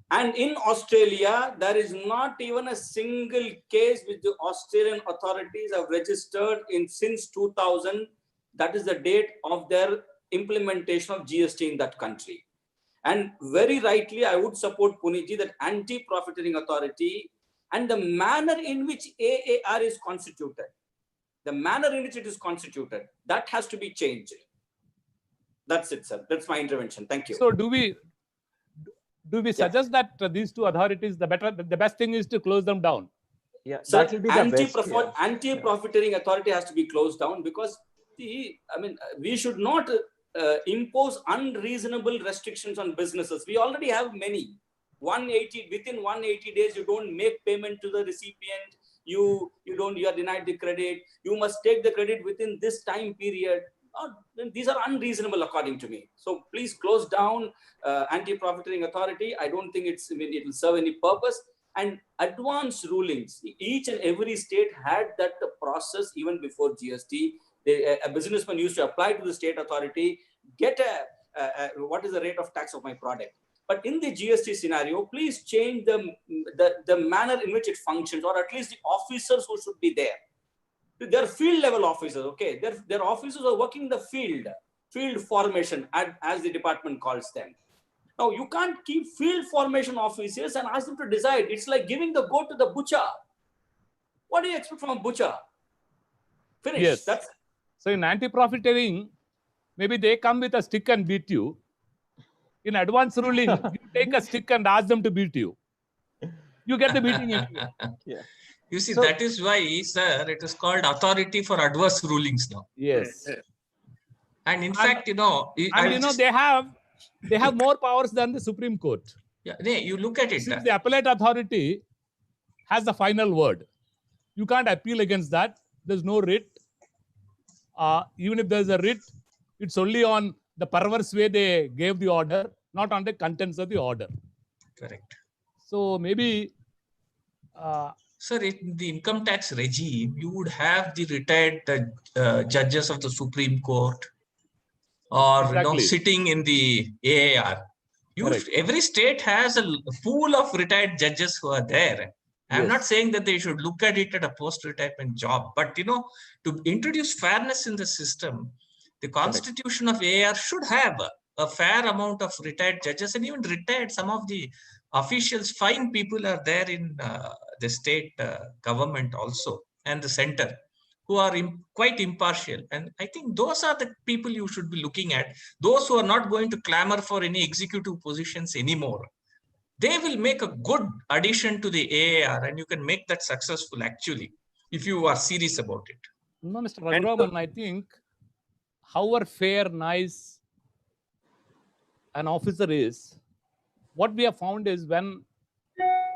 And in Australia, there is not even a single case which the Australian authorities have registered since 2000. That is the date of their implementation of GST in that country. And very rightly, I would support Puniji that anti-profiteering authority and the manner in which AAR is constituted, the manner in which it is constituted, that has to be changed. That's it, sir. That's my intervention. Thank you. So do we suggest that these two authorities, the best thing is to close them down? Yeah, So that will be the best. Yeah. anti-profiteering authority has to be closed down because we should not impose unreasonable restrictions on businesses. We already have many. Within 180 days, you don't make payment to the recipient. You are denied the credit. You must take the credit within this time period. These are unreasonable according to me. So please close down anti-profiteering authority. I don't think it will serve any purpose. And advance rulings. Each and every state had that process even before GST. A businessman used to apply to the state authority, get what is the rate of tax of my product. But in the GST scenario, please change the manner in which it functions, or at least the officers who should be there. They're field level officers, okay? Their officers are working in the field formation, as the department calls them. Now, you can't keep field formation officers and ask them to decide. It's like giving the goat to the butcher. What do you expect from a butcher? Finish. Yes. That's So in anti-profiteering, maybe they come with a stick and beat you. In advance ruling, you take a stick and ask them to beat you. You get the beating anyway. Yeah. You see, So- that is why, sir, it is called authority for adverse rulings now. Yes. And in fact, they have more powers than the Supreme Court. you look at it. Since the appellate authority has the final word, you can't appeal against that. There's no writ. Even if there's a writ, it's only on the perverse way they gave the order, not on the contents of the order. Correct. So maybe, Sir, in the income tax regime, you would have the retired judges of the Supreme Court, or Exactly. sitting in the AAR. Correct. Every state has a pool of retired judges who are there. I'm Yes. not saying that they should look at it at a post-retirement job, but to introduce fairness in the system, the constitution of AAR should have a fair amount of retired judges, and even retired, some of the officials, fine people are there in the state government also, and the center, who are quite impartial. And I think those are the people you should be looking at. Those who are not going to clamor for any executive positions anymore. They will make a good addition to the AAR, and you can make that successful actually, if you are serious about it. no, Mr. Raghuram, I think however fair, nice an officer is, what we have found is when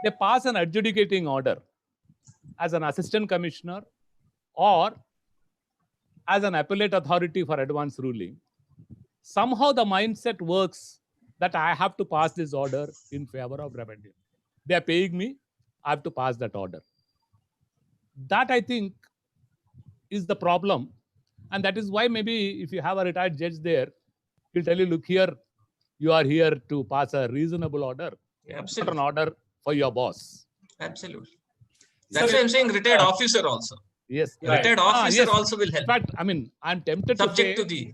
they pass an adjudicating order as an assistant commissioner or as an appellate authority for advance ruling, somehow the mindset works that I have to pass this order in favor of revenue. They are paying me, I have to pass that order. That I think is the problem. And that is why maybe if you have a retired judge there, he'll tell you, look here, you are here to pass a reasonable order, not Absolutely. an order for your boss. Absolutely. That's why I'm saying retired officer also. Yes. Retired officer yes. also will In help. fact, I mean, I'm tempted Subject to to say the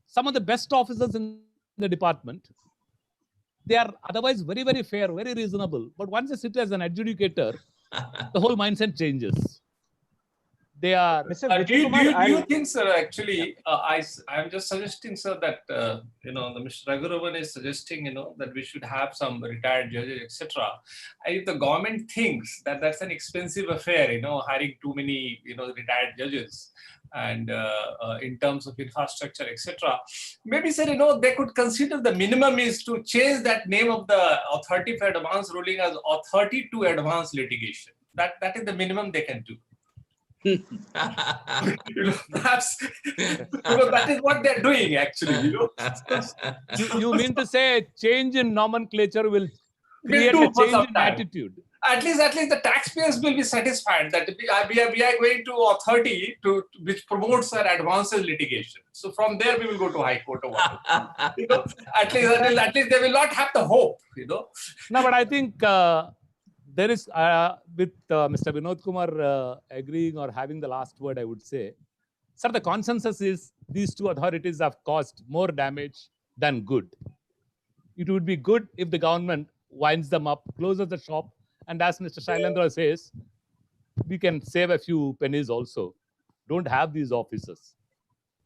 some of the best officers in the department, they are otherwise very, very fair, very reasonable. But once they sit as an adjudicator, the whole mindset changes. They are Mr. Do Vijay you, Kumar, do you I'll- think, sir, actually, I'm just suggesting, sir, that, the Mr. Raghuram is suggesting, that we should have some retired judges, etc. If the government thinks that that's an expensive affair, hiring too many, retired judges, and in terms of infrastructure, etc., maybe, sir, they could consider the minimum is to change that name of the authority for advance ruling as authority to advance litigation. That is the minimum they can do. Perhaps that is what they're doing actually. you mean to say change in nomenclature will Will create do a for change some in time. attitude? At least the taxpayers will be satisfied that we are going to authority which promotes or advances litigation. So from there we will go to High Court or whatever. At least they will not have the hope. No, but I think there is, with Mr. Vinod Kumar agreeing or having the last word, I would say, Sir, the consensus is these two authorities have caused more damage than good. It would be good if the government winds them up, closes the shop, and as Mr. Shailendra says, we can save a few pennies also. Don't have these officers.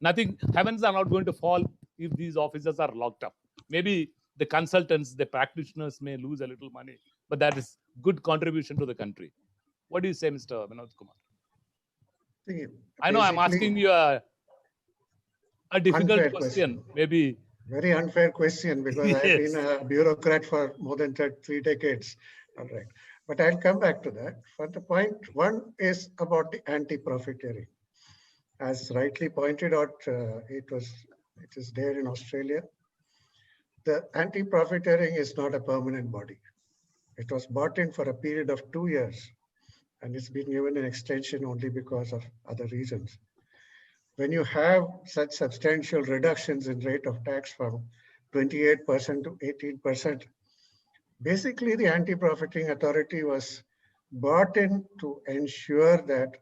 Nothing, heavens are not going to fall if these officers are locked up. Maybe the consultants, the practitioners may lose a little money, but that is good contribution to the country. What do you say, Mr. Manoj Kumar? See, I know I'm basically, asking you a difficult unfair question. Maybe very unfair question, because I've Yes. been a bureaucrat for more than 3 decades. All right. But I'll come back to that. For the point one is about the anti-profiteering. As rightly pointed out, it is there in Australia. The anti-profiteering is not a permanent body. It was brought in for a period of 2 years, and it's been given an extension only because of other reasons. When you have such substantial reductions in rate of tax from 28% to 18%, basically the anti-profiting authority was brought in to ensure that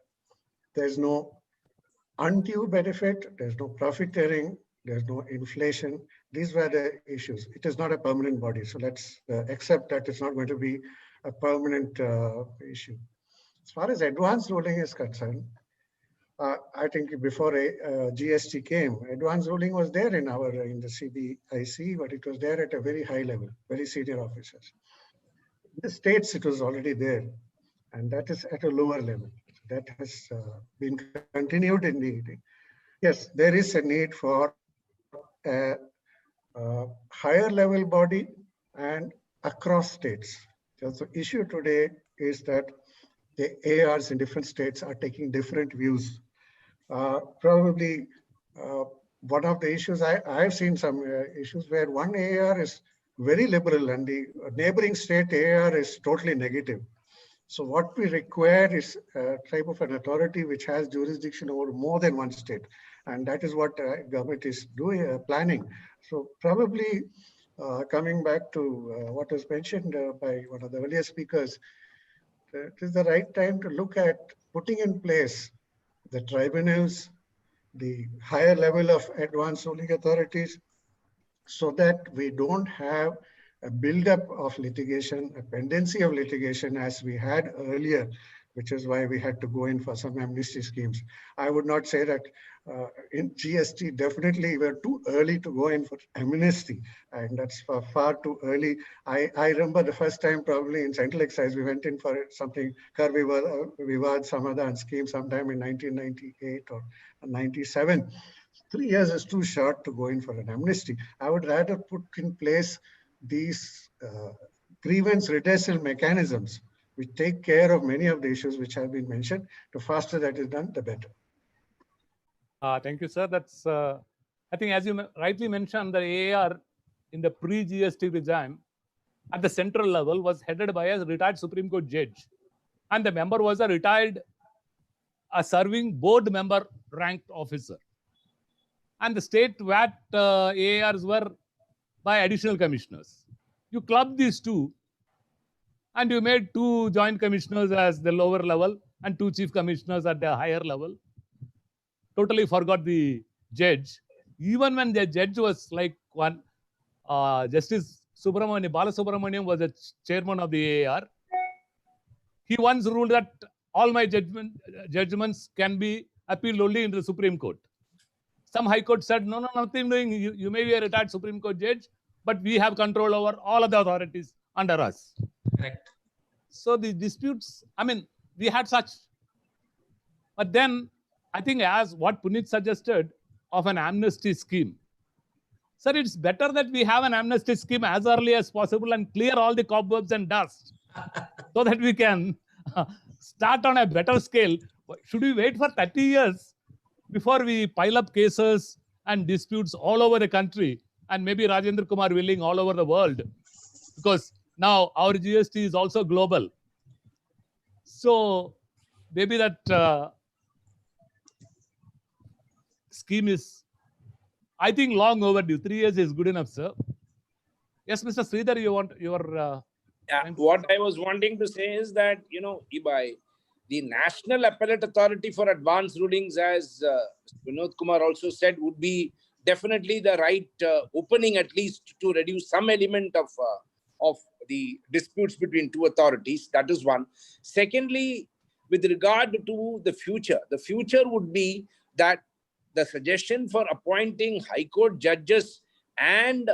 there's no undue benefit, there's no profiteering, there's no inflation. These were the issues. It is not a permanent body. So let's accept that it's not going to be a permanent issue. As far as advance ruling is concerned, I think before GST came, advance ruling was there in the CBIC, but it was there at a very high level, very senior officers. In the states, it was already there, and that is at a lower level. That has been continued in the. Yes, there is a need for a higher level body and across states. So the issue today is that the ARs in different states are taking different views. Probably one of the issues, I've seen some issues where one AR is very liberal and the neighboring state AR is totally negative. So what we require is a type of an authority which has jurisdiction over more than one state. And that is what government is doing, planning. So probably coming back to what was mentioned by one of the earlier speakers, it is the right time to look at putting in place the tribunals, the higher level of advanced ruling authorities, so that we don't have a buildup of litigation, a pendency of litigation as we had earlier, which is why we had to go in for some amnesty schemes. I would not say that in GST, definitely we're too early to go in for amnesty, and that's far too early. I remember the first time probably in Central Excise, we went in for something, Kar Vivad Samadhan scheme sometime in 1998 or 97. 3 years is too short to go in for an amnesty. I would rather put in place these grievance redressal mechanisms which take care of many of the issues which have been mentioned. The faster that is done, the better. Thank you, sir. That's, I think as you rightly mentioned, the AAR in the pre-GST regime at the central level was headed by a retired Supreme Court judge. And the member was a retired, serving board member ranked officer. And the state VAT AARs were by additional commissioners. You clubbed these two and you made 2 joint commissioners as the lower level and 2 chief commissioners at the higher level. Totally forgot the judge. Even when the judge was like one, Justice Subramaniam, Balasubramaniam was the chairman of the AAR. He once ruled that all my judgments can be appealed only in the Supreme Court. Some High Court said, no, nothing doing. You may be a retired Supreme Court judge, but we have control over all of the authorities under us. Correct. So the disputes, I mean, we had such. But then I think as what Puneet suggested of an amnesty scheme, sir, it's better that we have an amnesty scheme as early as possible and clear all the cobwebs and dust so that we can start on a better scale. Should we wait for 30 years before we pile up cases and disputes all over the country, and maybe Rajendra Kumar willing all over the world? Because now our GST is also global. So maybe that scheme is, I think, long overdue. 3 years is good enough, sir. Yes, Mr. Sridhar, you want your... Yeah, what I was wanting to say is that, Ibai, The National Appellate Authority for Advanced Rulings, as Vinod Kumar also said, would be definitely the right opening, at least to reduce some element of the disputes between two authorities. That is one. Secondly, with regard to the future would be that the suggestion for appointing High Court judges and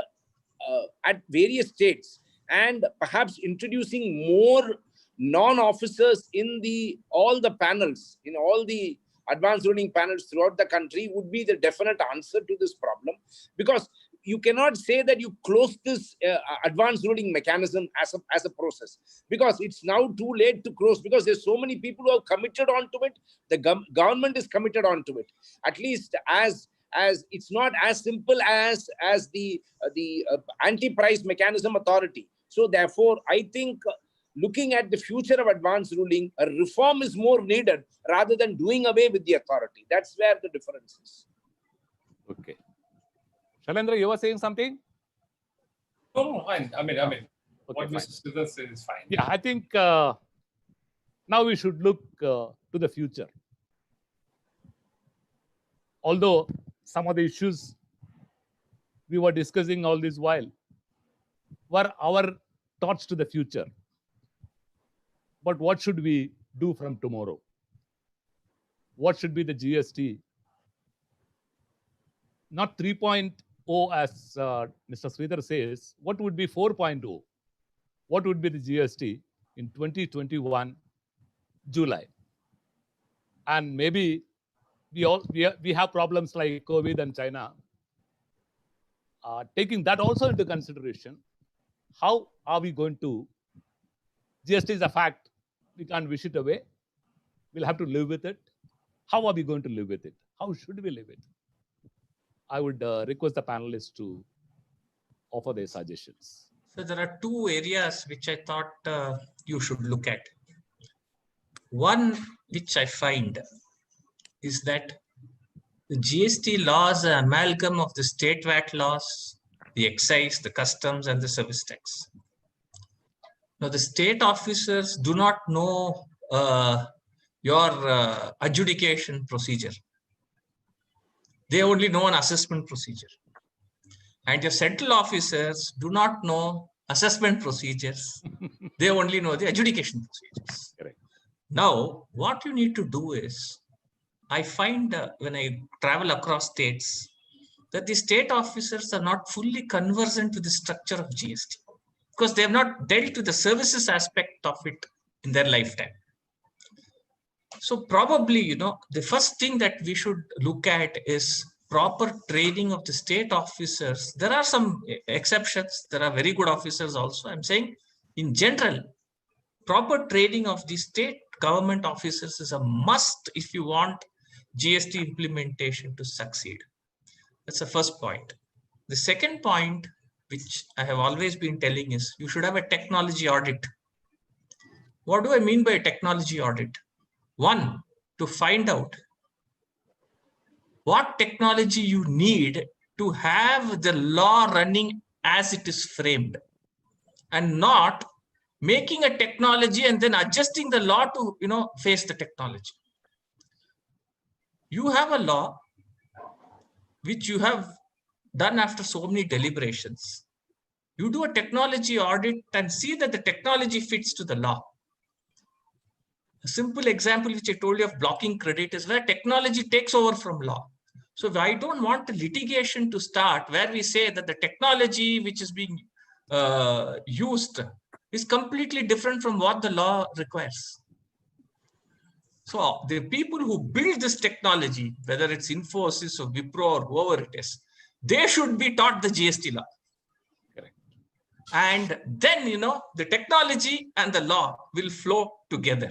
at various states, and perhaps introducing more non-officers in all the panels, in all the advanced ruling panels throughout the country, would be the definite answer to this problem. Because you cannot say that you close this advanced ruling mechanism as a process, because it's now too late to close, because there's so many people who have committed onto it. The government is committed onto it. At least as it's not as simple as the anti-price mechanism authority. So therefore, I think looking at the future of advanced ruling, a reform is more needed rather than doing away with the authority. That's where the difference is. Okay. Shailendra, you were saying something? No, fine. I mean, Okay, what fine. Mr. Sridhar says is fine. Yeah, I think now we should look to the future. Although some of the issues we were discussing all this while were our thoughts to the future. But what should we do from tomorrow? What should be the GST? Not 3.0 as Mr. Sridhar says. What would be 4.0? What would be the GST in 2021 July? And maybe we have problems like COVID and China. Taking that also into consideration, how are we going to? GST is a fact. We can't wish it away. We'll have to live with it. How are we going to live with it? How should we live it? I would request the panelists to offer their suggestions. So there are two areas which I thought you should look at. One which I find is that the GST laws are an amalgam of the state VAT laws, the excise, the customs, and the service tax. Now, the state officers do not know your adjudication procedure. They only know an assessment procedure. And your central officers do not know assessment procedures. They only know the adjudication procedures. Correct. Now, what you need to do is, I find when I travel across states, that the state officers are not fully conversant with the structure of GST, because they have not dealt with the services aspect of it in their lifetime. So probably, the first thing that we should look at is proper training of the state officers. There are some exceptions. There are very good officers also. I'm saying in general, proper training of the state government officers is a must if you want GST implementation to succeed. That's the first point. The second point, which I have always been telling, is you should have a technology audit. What do I mean by a technology audit? One, to find out what technology you need to have the law running as it is framed, and not making a technology and then adjusting the law to face the technology. You have a law which you have done after so many deliberations. You do a technology audit and see that the technology fits to the law. A simple example which I told you of blocking credit is where technology takes over from law. So I don't want the litigation to start where we say that the technology which is being used is completely different from what the law requires. So the people who build this technology, whether it's Infosys or Wipro or whoever it is, they should be taught the GST law. Correct. And then, the technology and the law will flow together.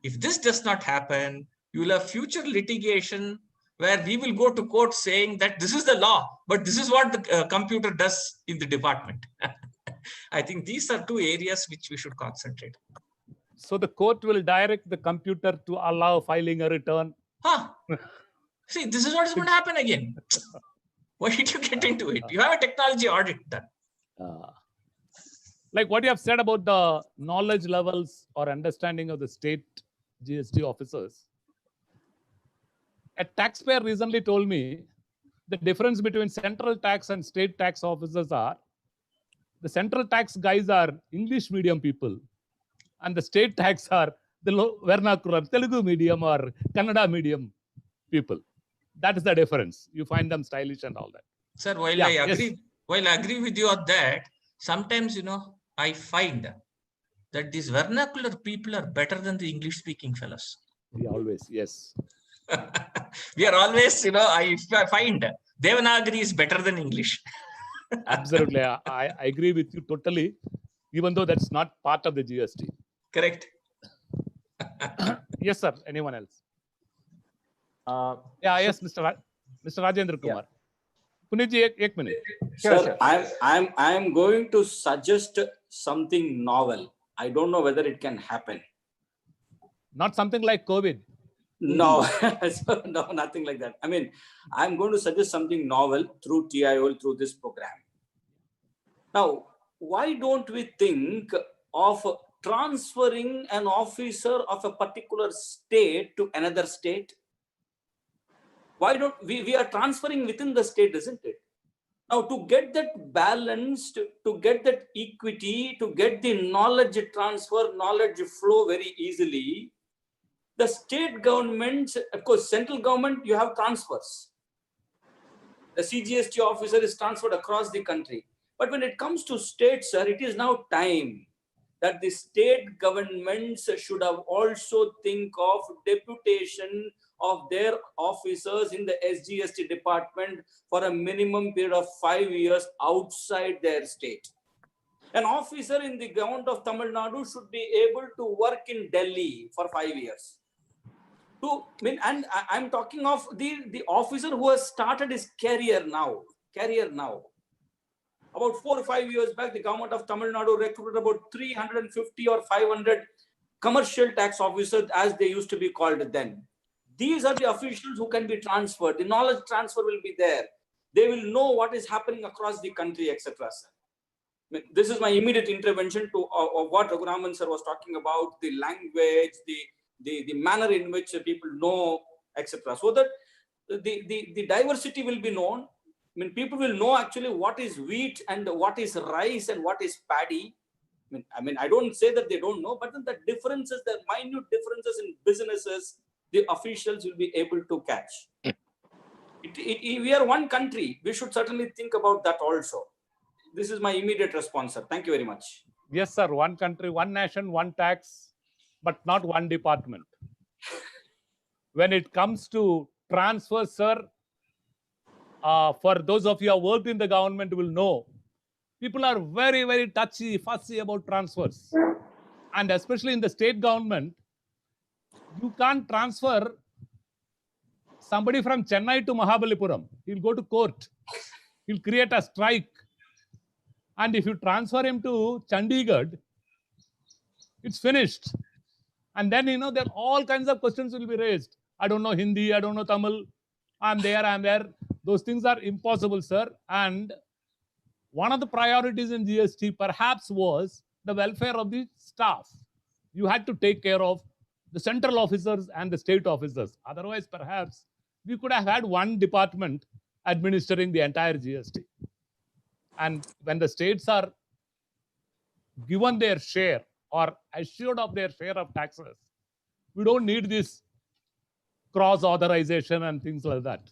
If this does not happen, you will have future litigation where we will go to court saying that this is the law, but this is what the computer does in the department. I think these are two areas which we should concentrate. So the court will direct the computer to allow filing a return. See, this is what is going to happen again. Why did you get into it? You have a technology audit done. Like what you have said about the knowledge levels or understanding of the state GST officers. A taxpayer recently told me the difference between central tax and state tax officers are the central tax guys are English medium people and the state tax are the vernacular Telugu medium or Kannada medium people. That is the difference. You find them stylish and all that. Sir, while Yeah, I yes. agree, while I agree with you on that, sometimes, I find that these vernacular people are better than the English speaking fellows. Yeah, always, yes. We are always, I find Devanagari is better than English. Absolutely. I agree with you totally, even though that's not part of the GST. Correct. Yes, sir. Anyone else? Yes, Mr. Rajendra Kumar. Punitji, एक minute. Sure, Sir, I'm going to suggest something novel. I don't know whether it can happen. Not something like COVID. No, so, no, nothing like that. I mean, I'm going to suggest something novel through TIOL, through this program. Now, why don't we think of transferring an officer of a particular state to another state? Why don't we are transferring within the state, isn't it? Now, to get that balance, to get that equity, to get the knowledge transfer, knowledge flow very easily, the state governments, of course, central government, you have transfers. The CGST officer is transferred across the country. But when it comes to states, sir, it is now time that the state governments should have also think of deputation of their officers in the SGST department for a minimum period of 5 years outside their state. An officer in the government of Tamil Nadu should be able to work in Delhi for 5 years. And I'm talking of the officer who has started his career now. About 4 or 5 years back, the government of Tamil Nadu recruited about 350 or 500 commercial tax officers, as they used to be called then. These are the officials who can be transferred. The knowledge transfer will be there. They will know what is happening across the country, etc. This is my immediate intervention to what Raghunaman sir was talking about, the language, the manner in which people know, etc. So that the diversity will be known. I mean, people will know actually what is wheat and what is rice and what is paddy. I mean, I don't say that they don't know, but then the differences, the minute differences in businesses, the officials will be able to catch. We are one country. We should certainly think about that also. This is my immediate response, sir. Thank you very much. Yes, sir. One country, one nation, one tax, but not one department. When it comes to transfer, sir, for those of you who have worked in the government will know, people are very, very touchy, fussy about transfers. And especially in the state government, you can't transfer somebody from Chennai to Mahabalipuram. He'll go to court. He'll create a strike. And if you transfer him to Chandigarh, it's finished. And then, there are all kinds of questions will be raised. I don't know Hindi, I don't know Tamil. I'm there. Those things are impossible, sir. And one of the priorities in GST perhaps was the welfare of the staff. You had to take care of the central officers and the state officers. Otherwise, perhaps we could have had one department administering the entire GST. And when the states are given their share or assured of their share of taxes, we don't need this cross authorization and things like that.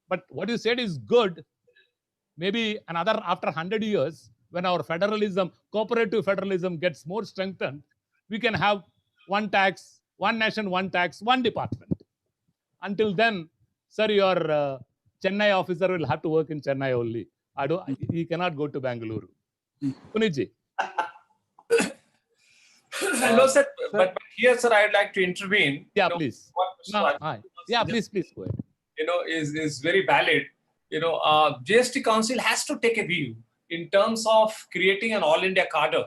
But what you said is good. Maybe after 100 years, when our federalism, cooperative federalism gets more strengthened, we can have one tax, one nation, one tax, one department. Until then, sir, your Chennai officer will have to work in Chennai only. He cannot go to Bangalore. Punitji. Hello, sir. But here, sir, I'd like to intervene. Yeah, please. Yeah, please go ahead. Is very valid. GST Council has to take a view in terms of creating an all India cadre.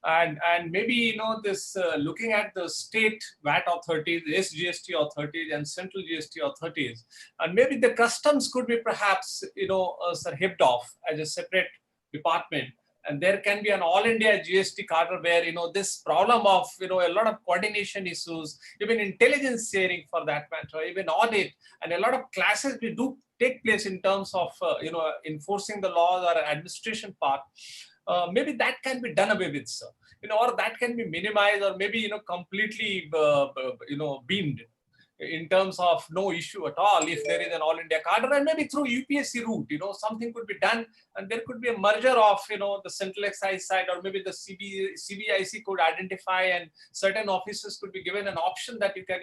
And maybe, this looking at the state VAT authorities, the SGST authorities and central GST authorities, and maybe the customs could be perhaps, hipped off as a separate department And there can be an all India GST cadre where, this problem of, a lot of coordination issues, even intelligence sharing for that matter, even audit, and a lot of classes we do take place in terms of, enforcing the laws or administration part. Maybe that can be done away with, sir. Or that can be minimized, or maybe, completely, beamed in terms of no issue at all if there is an all India cadre, and maybe through UPSC route, something could be done, and there could be a merger of, the central excise side, or maybe the CBIC could identify, and certain officers could be given an option that you can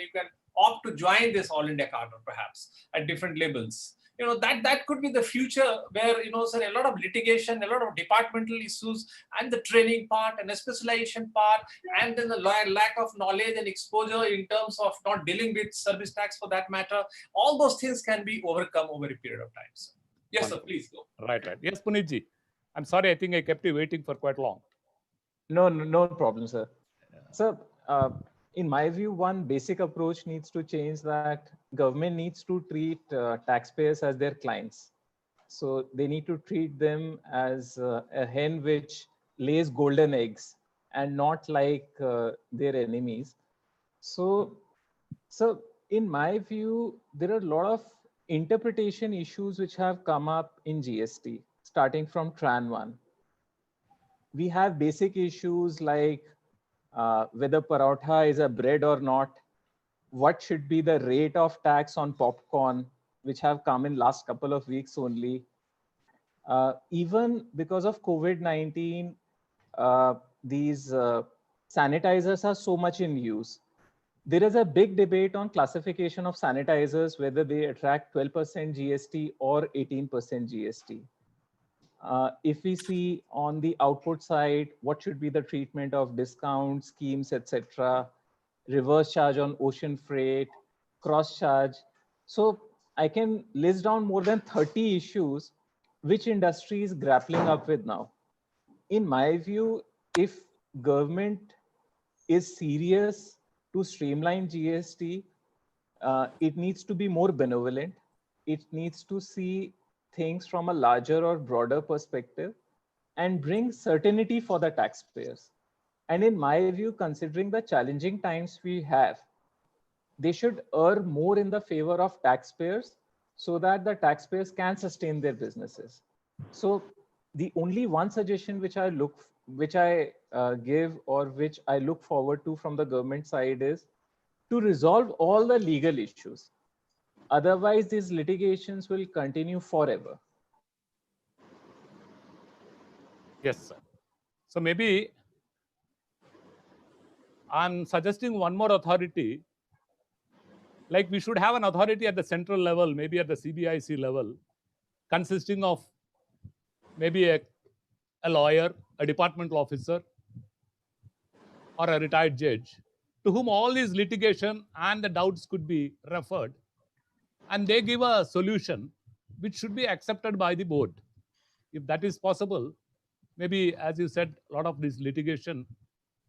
opt to join this all India cadre perhaps at different levels. That could be the future where, sir, a lot of litigation, a lot of departmental issues, and the training part and the specialization part, and then the lack of knowledge and exposure in terms of not dealing with service tax for that matter, all those things can be overcome over a period of time, sir. Yes, sir, please go. Right. Yes, Puneetji. I'm sorry, I think I kept you waiting for quite long. No problem, sir. Sir, in my view, one basic approach needs to change, that government needs to treat taxpayers as their clients. So they need to treat them as a hen which lays golden eggs and not like their enemies. So in my view, there are a lot of interpretation issues which have come up in GST, starting from Tran 1. We have basic issues like whether paratha is a bread or not, what should be the rate of tax on popcorn, which have come in last couple of weeks only. Even because of COVID-19, these sanitizers are so much in use. There is a big debate on classification of sanitizers, whether they attract 12% GST or 18% GST. If we see on the output side, what should be the treatment of discounts, schemes, etc., reverse charge on ocean freight, cross charge. So I can list down more than 30 issues which industry is grappling up with now. In my view, if government is serious to streamline GST, it needs to be more benevolent. It needs to see things from a larger or broader perspective and bring certainty for the taxpayers. And in my view, considering the challenging times we have, they should err more in the favor of taxpayers so that the taxpayers can sustain their businesses. So the only one suggestion which I give, or which I look forward to from the government side, is to resolve all the legal issues. Otherwise, these litigations will continue forever. Yes, sir. So maybe I'm suggesting one more authority. Like we should have an authority at the central level, maybe at the CBIC level, consisting of maybe a lawyer, a departmental officer, or a retired judge, to whom all these litigation and the doubts could be referred, and they give a solution which should be accepted by the board. If that is possible, maybe, as you said, a lot of this litigation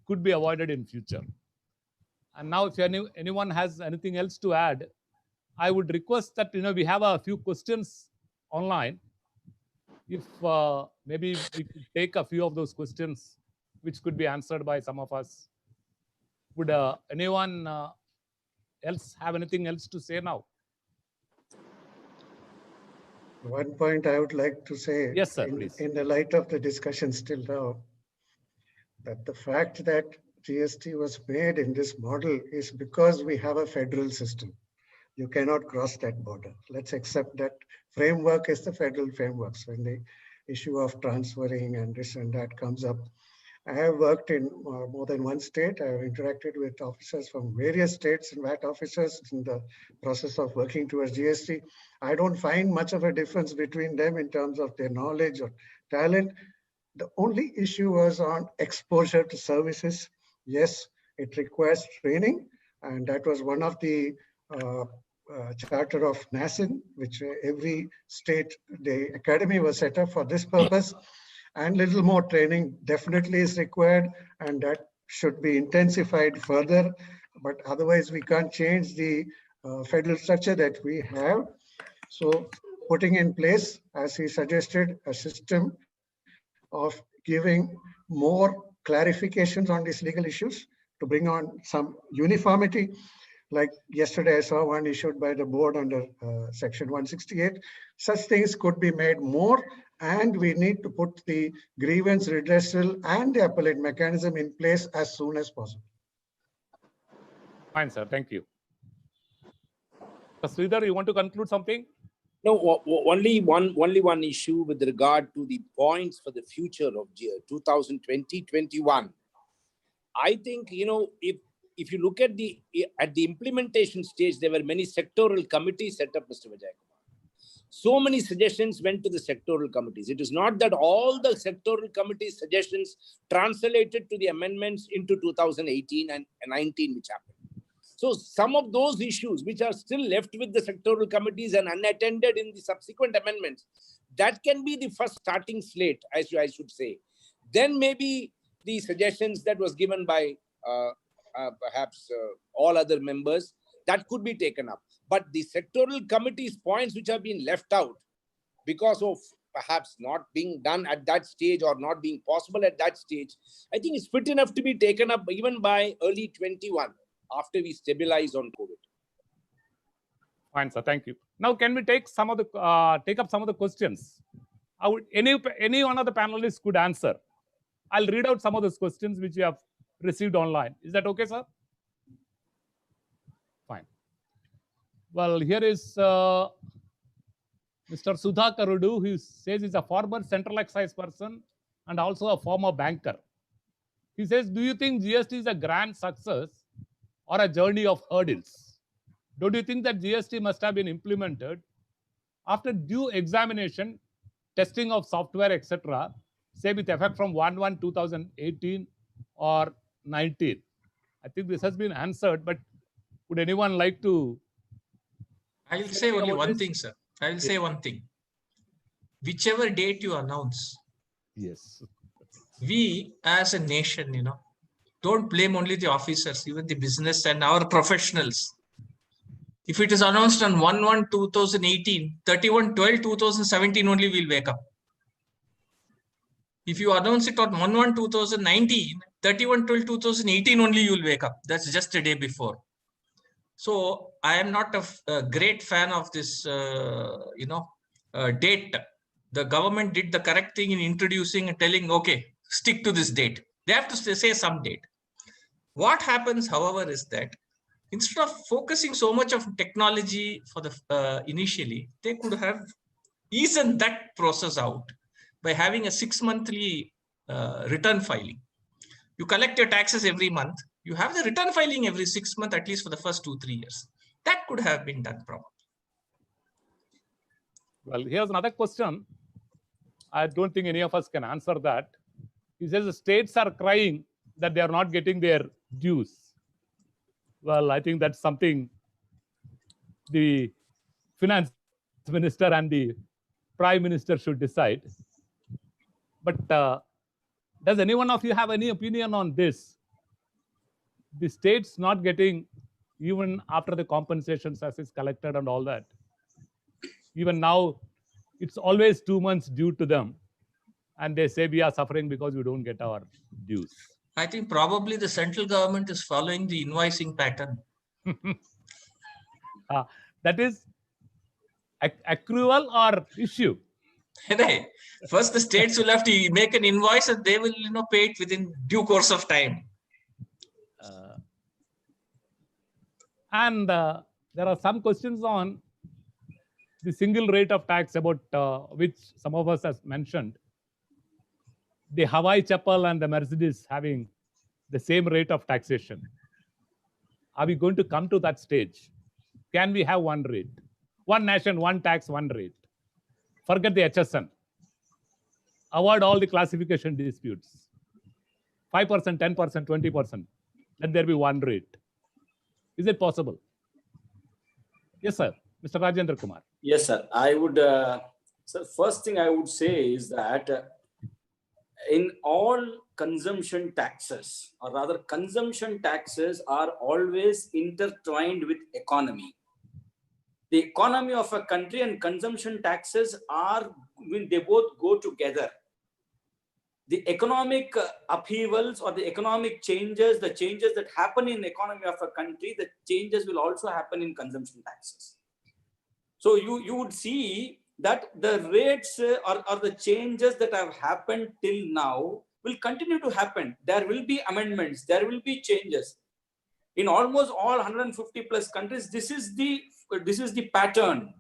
could be avoided in future. And now, if anyone has anything else to add, I would request that we have a few questions online. If maybe we could take a few of those questions, which could be answered by some of us. Would anyone else have anything else to say now? One point I would like to say, yes, sir, please. In the light of the discussion still now, that the fact that GST was made in this model is because we have a federal system. You cannot cross that border. Let's accept that framework is the federal framework. So when the issue of transferring and this and that comes up, I have worked in more than one state. I have interacted with officers from various states and VAT officers in the process of working towards GST. I don't find much of a difference between them in terms of their knowledge or talent. The only issue was on exposure to services. Yes, it requires training, and that was one of the charter of NASIN, which every state, the academy was set up for this purpose. And little more training definitely is required, and that should be intensified further. But otherwise, we can't change the federal structure that we have. So putting in place, as he suggested, a system of giving more clarifications on these legal issues to bring on some uniformity. Like yesterday, I saw one issued by the board under section 168. Such things could be made more, and we need to put the grievance redressal and the appellate mechanism in place as soon as possible. Fine, sir. Thank you. Sridhar, you want to conclude something? No, only one issue with regard to the points for the future of 2020-21. I think, if you look at the implementation stage, there were many sectoral committees set up, Mr. Vijay Kumar. So many suggestions went to the sectoral committees. It is not that all the sectoral committees' suggestions translated to the amendments into 2018 and 19, which happened. So some of those issues which are still left with the sectoral committees and unattended in the subsequent amendments, that can be the first starting slate, as I should say. Then maybe the suggestions that was given by perhaps all other members, that could be taken up. But the sectoral committees' points which have been left out because of perhaps not being done at that stage or not being possible at that stage, I think it's fit enough to be taken up even by early 21 after we stabilize on COVID. Fine, sir. Thank you. Now, can we take up some of the questions? Any one of the panelists could answer. I'll read out some of those questions which you have received online. Is that okay, sir? Fine. Well, here is Mr. Sudhakar Rudu, who says he's a former central excise person and also a former banker. He says, do you think GST is a grand success or a journey of hurdles? Don't you think that GST must have been implemented after due examination, testing of software, etc., say with effect from 1/1/2018 or 19? I think this has been answered, but would anyone like to? I will say only one thing, sir. I will say one thing. Whichever date you announce, yes, we as a nation, don't blame only the officers, even the business and our professionals. If it is announced on 1/1/2018, 31/12/2017 only will wake up. If you announce it on 1/1/2019, 31/12/2018 only you will wake up. That's just a day before. So I am not a great fan of this, date. The government did the correct thing in introducing and telling, okay, stick to this date. They have to say some date. What happens, however, is that instead of focusing so much of technology for the initially, they could have eased that process out by having a 6-monthly return filing. You collect your taxes every month. You have the return filing every 6 months, at least for the first 2-3 years. That could have been done probably. Well, here's another question. I don't think any of us can answer that. He says the states are crying that they are not getting their dues. Well, I think that's something the finance minister and the prime minister should decide. But does any one of you have any opinion on this? The states not getting, even after the compensations as is collected and all that. Even now, it's always 2 months due to them. And they say we are suffering because we don't get our dues. I think probably the central government is following the invoicing pattern. That is accrual or issue? First, the states will have to make an invoice and they will pay it within due course of time. And there are some questions on the single rate of tax, about which some of us has mentioned. The Hawaii Chapel and the Mercedes having the same rate of taxation. Are we going to come to that stage? Can we have one rate? One nation, one tax, one rate. Forget the HSN. Avoid all the classification disputes. 5%, 10%, 20%. Let there be one rate. Is it possible? Yes, sir. Mr. Rajendra Kumar. Yes, sir. I would, sir, first thing I would say is that in all consumption taxes, or rather consumption taxes are always intertwined with economy. The economy of a country and consumption taxes are, when they both go together. the economic upheavals or the economic changes, the changes that happen in economy of a country, the changes will also happen in consumption taxes. So you would see that the rates or the changes that have happened till now will continue to happen. There will be amendments, there will be changes. In almost all 150 plus countries, this is the pattern.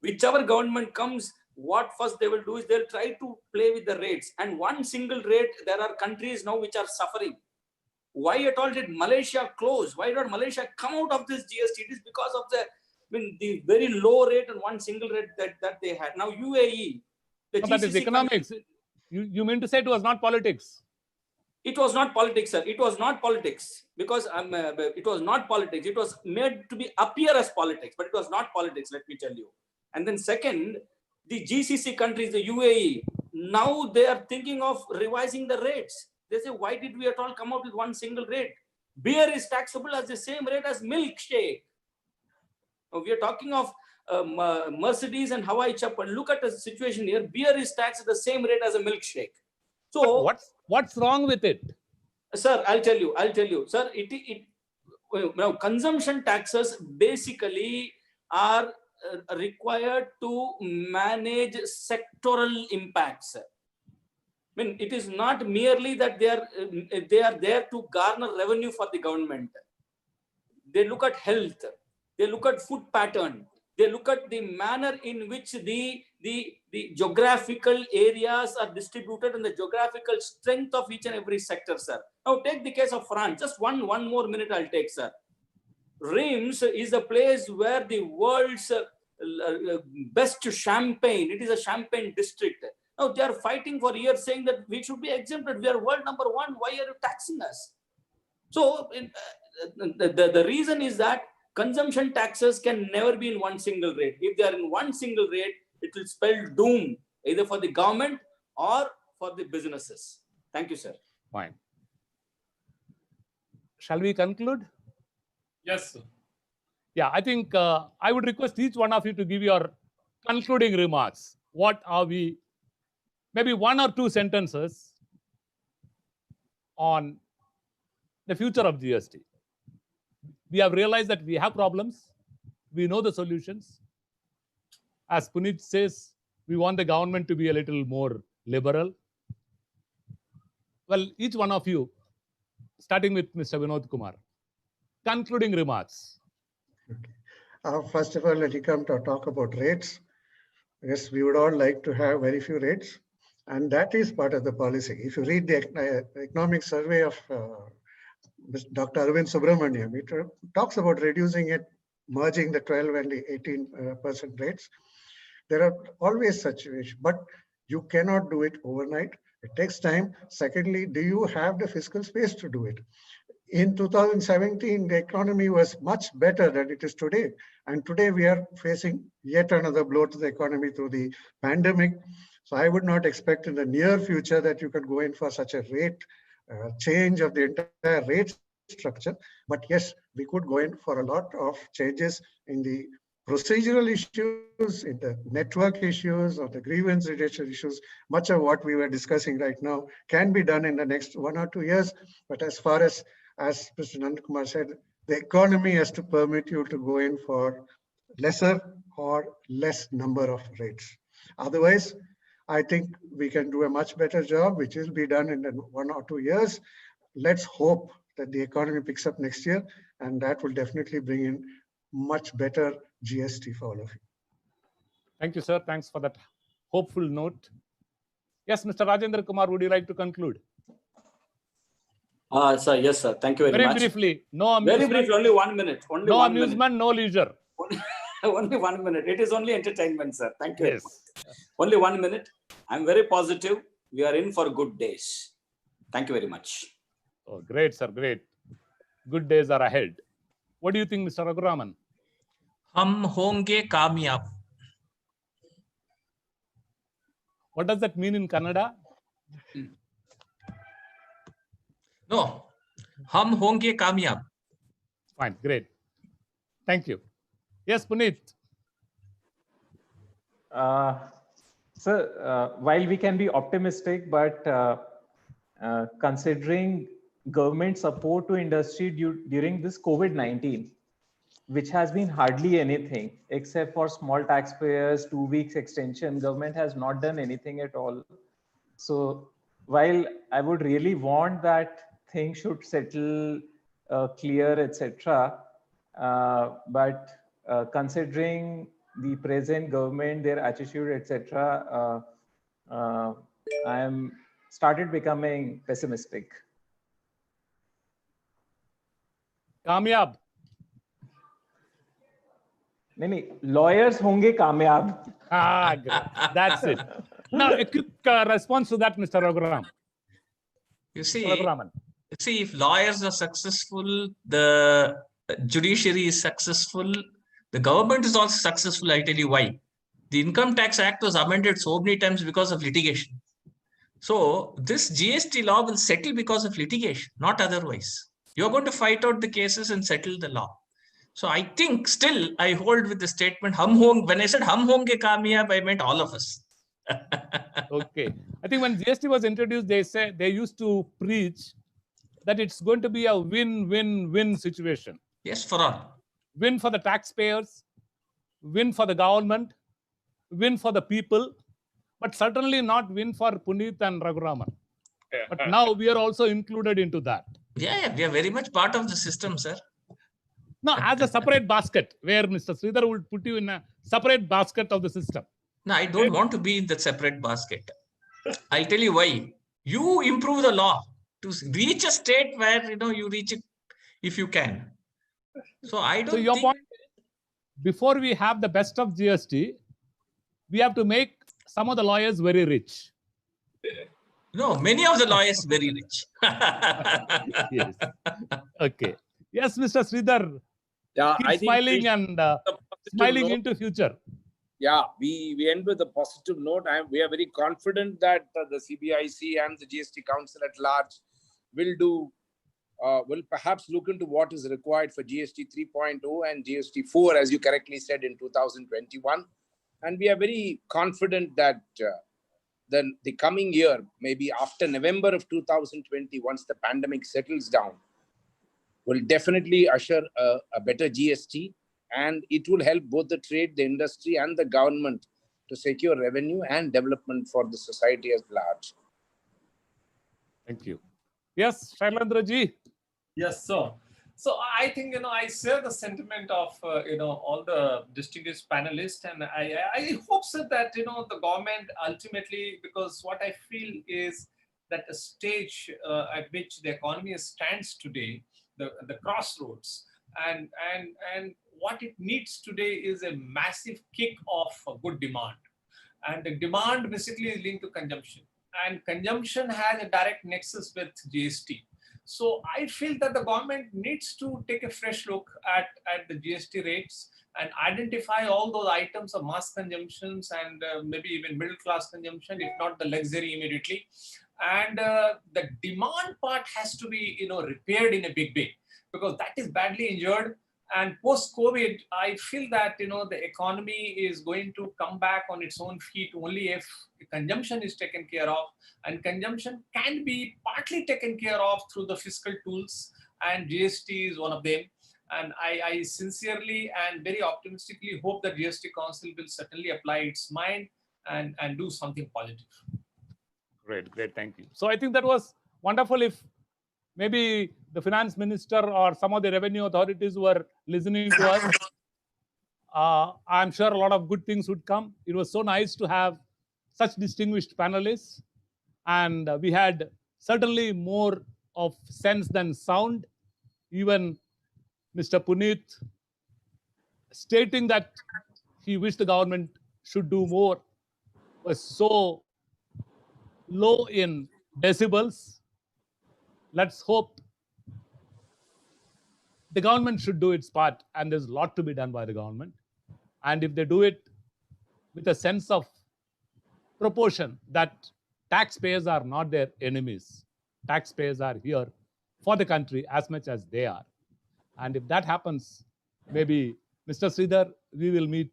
Whichever government comes, what first they will do is they'll try to play with the rates. And one single rate, there are countries now which are suffering. Why at all did Malaysia close? Why did Malaysia come out of this GST? It is because of the very low rate and one single rate that they had. Now UAE, the GCC that is economics. You mean to say it was not politics? It was not politics, sir. It was not politics because it was not politics. It was made to appear as politics, but it was not politics, let me tell you. And then second, the GCC countries, the UAE, now they are thinking of revising the rates. They say, why did we at all come out with one single rate? Beer is taxable as the same rate as milkshake. We are talking of Mercedes and Hawaii chapel. Look at the situation here. Beer is taxed at the same rate as a milkshake. So what's wrong with it? Sir, I'll tell you, sir, now consumption taxes basically are required to manage sectoral impacts. I mean, it is not merely that they are there to garner revenue for the government. They look at health, they look at food pattern, they look at the manner in which the geographical areas are distributed and the geographical strength of each and every sector, sir. Now take the case of France. Just one more minute I'll take, sir. Reims is a place where the world's best champagne, it is a champagne district. Now they are fighting for years saying that we should be exempted. We are world number one. Why are you taxing us? So the reason is that consumption taxes can never be in one single rate. If they are in one single rate, it will spell doom either for the government or for the businesses. Thank you, sir. Fine. Shall we conclude? Yes, sir. Yeah, I think I would request each one of you to give your concluding remarks. What are we, maybe one or two sentences on the future of GST. We have realized that we have problems. We know the solutions. As Puneet says, we want the government to be a little more liberal. Well, each one of you, starting with Mr. Vinod Kumar, concluding remarks. Okay. First of all, let me come to talk about rates. Yes, we would all like to have very few rates, and that is part of the policy. If you read the economic survey of Dr. Arvind Subramaniam, it talks about reducing it, merging the 12 and the 18% rates. There are always situations, but you cannot do it overnight. It takes time. Secondly, do you have the fiscal space to do it? In 2017, the economy was much better than it is today. And today we are facing yet another blow to the economy through the pandemic. So I would not expect in the near future that you could go in for such a rate change of the entire rate structure. But yes, we could go in for a lot of changes in the procedural issues, in the network issues, or the grievance related issues. Much of what we were discussing right now can be done in the next 1 or 2 years. But as far as Mr. Nandakumar said, the economy has to permit you to go in for lesser or less number of rates. Otherwise, I think we can do a much better job, which will be done in 1 or 2 years. Let's hope that the economy picks up next year, and that will definitely bring in much better GST for all of you. Thank you, sir. Thanks for that hopeful note. Yes, Mr. Rajendra Kumar, would you like to conclude? Sir, yes, sir. Thank you very much. Very briefly, no amusement. Very briefly, only 1 minute. Only no 1 amusement, minute. no leisure. Only 1 minute. It is only entertainment, sir. Thank you. Yes. Only 1 minute. I'm very positive. We are in for good days. Thank you very much. Oh, great, sir. Great. Good days are ahead. What do you think, Mr. Raghuraman? हम होंगे कामयाब. What does that mean in Kannada? No, हम होंगे कामयाब. Fine, great. Thank you. Yes, Puneet. Sir, while we can be optimistic, but considering government support to industry during this COVID-19, which has been hardly anything except for small taxpayers, 2 weeks extension, government has not done anything at all. So while I would really want that things should settle clear, etc., but considering the present government, their attitude, etc., I am started becoming pessimistic. कामयाब नहीं, lawyers होंगे कामयाब. Ah, great. That's it. Now, a quick response to that, Mr. Raghuram. You see, Raghuraman. if lawyers are successful, the judiciary is successful, the government is also successful. I tell you why. The Income Tax Act was amended so many times because of litigation. So this GST law will settle because of litigation, not otherwise. You're going to fight out the cases and settle the law. So I think still I hold with the statement, when I said hum honge kamyab, I meant all of us. Okay. I think when GST was introduced, they used to preach that it's going to be a win-win-win situation. Yes, for all. Win for the taxpayers, win for the government, win for the people, but certainly not win for Puneet and Raghuraman. But now we are also included into that. Yeah, we are very much part of the system, sir. No, as a separate basket, where Mr. Sridhar would put you in a separate basket of the system. No, I don't want to be in that separate basket. I'll tell you why. You improve the law to reach a state where you reach it if you can. So I don't. So your point is, before we have the best of GST, we have to make some of the lawyers very rich. No, many of the lawyers very rich. Yes. Okay. Yes, Mr. Sridhar. Yeah, Keep I think smiling and smiling into future. Yeah, we end with a positive note. We are very confident that the CBIC and the GST Council at large will perhaps look into what is required for GST 3.0 and GST 4, as you correctly said, in 2021. And we are very confident that then the coming year, maybe after November of 2020, once the pandemic settles down, will definitely usher a better GST, and it will help both the trade, the industry, and the government to secure revenue and development for the society as large. Thank you. Yes, Shailendra ji. Yes, sir. So I think, I share the sentiment of, all the distinguished panelists, and I hope so that, the government ultimately, because what I feel is that the stage at which the economy stands today, the crossroads, and what it needs today is a massive kick of good demand. And the demand basically is linked to consumption. And consumption has a direct nexus with GST. So I feel that the government needs to take a fresh look at the GST rates and identify all those items of mass consumptions and maybe even middle class consumption, if not the luxury immediately. And the demand part has to be, repaired in a big way, because that is badly injured. And post-COVID, I feel that, the economy is going to come back on its own feet only if the consumption is taken care of. And consumption can be partly taken care of through the fiscal tools, and GST is one of them. And I sincerely and very optimistically hope that GST Council will certainly apply its mind and do something positive. Great. Thank you. So I think that was wonderful. If maybe the finance minister or some of the revenue authorities were listening to us, I'm sure a lot of good things would come. It was so nice to have such distinguished panelists, and we had certainly more of sense than sound. Even Mr. Puneet stating that he wished the government should do more was so low in decibels. Let's hope the government should do its part, and there's a lot to be done by the government. And if they do it with a sense of proportion, that taxpayers are not their enemies. Taxpayers are here for the country as much as they are. And if that happens, maybe, Mr. Sridhar, we will meet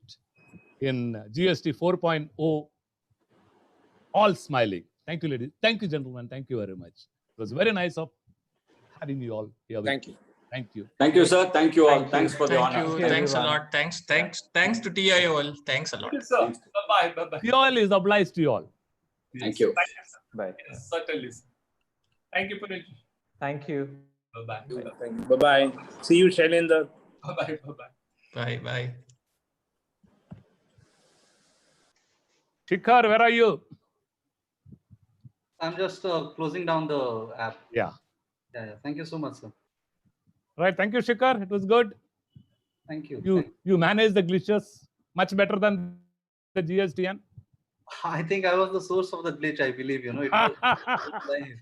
in GST 4.0, all smiling. Thank you, ladies. Thank you, gentlemen. Thank you very much. was very nice of having you all here. with Thank me. you. Thank you. Thank you, sir. Thank you all. Thank you. Thanks for the Thank honor. you. Thanks a everyone. lot. Thanks to TIOL. Thanks a lot. Thank you, sir. Bye-bye. Bye-bye. You all is obliged to you all. Thank you. Thank you, sir. Bye. Yes, certainly, sir. Thank you, Puneet. Thank you. Bye-bye. Thank you. Bye-bye. See you, Shailendra. Bye-bye. Bye-bye. Bye. Shikhar, where are you? I'm just closing down the app. Yeah. Yeah. Thank you so much, sir. Right. Thank you, Shikhar. It was good. Thank you. You managed the glitches much better than the GSTN. I think I was the source of the glitch, I believe, you know. It was,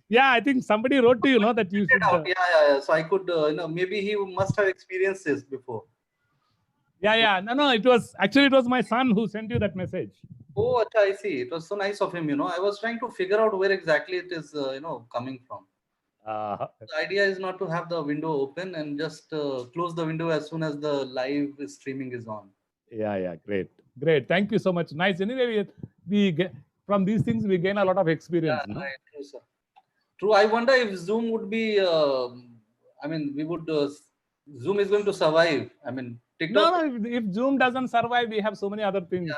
Yeah, I think somebody wrote to you, know, that you should. yeah. So I could, maybe he must have experienced this before. Yeah. No. It was my son who sent you that message. Oh, acha, I see. It was so nice of him, you know. I was trying to figure out where exactly it is, coming from. The idea is not to have the window open and just close the window as soon as the live streaming is on. Yeah. Great. Thank you so much. Nice. Anyway, we get from these things we gain a lot of experience. Yeah, No? right, true, sir. True. I wonder if Zoom would be. Zoom is going to survive. I mean, TikTok. No. If Zoom doesn't survive, we have so many other things.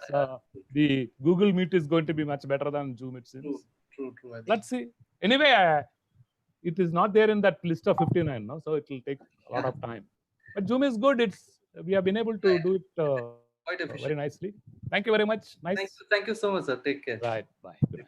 The Google Meet is going to be much better than Zoom, it seems. True. I think. Let's see. Anyway, it is not there in that list of 59, no? So it will take a lot of time. But Zoom is good. We have been able to do it Quite efficient. very nicely. Thank you very much. Nice. Thank you so much, sir. Take care. Right. Bye. Good night.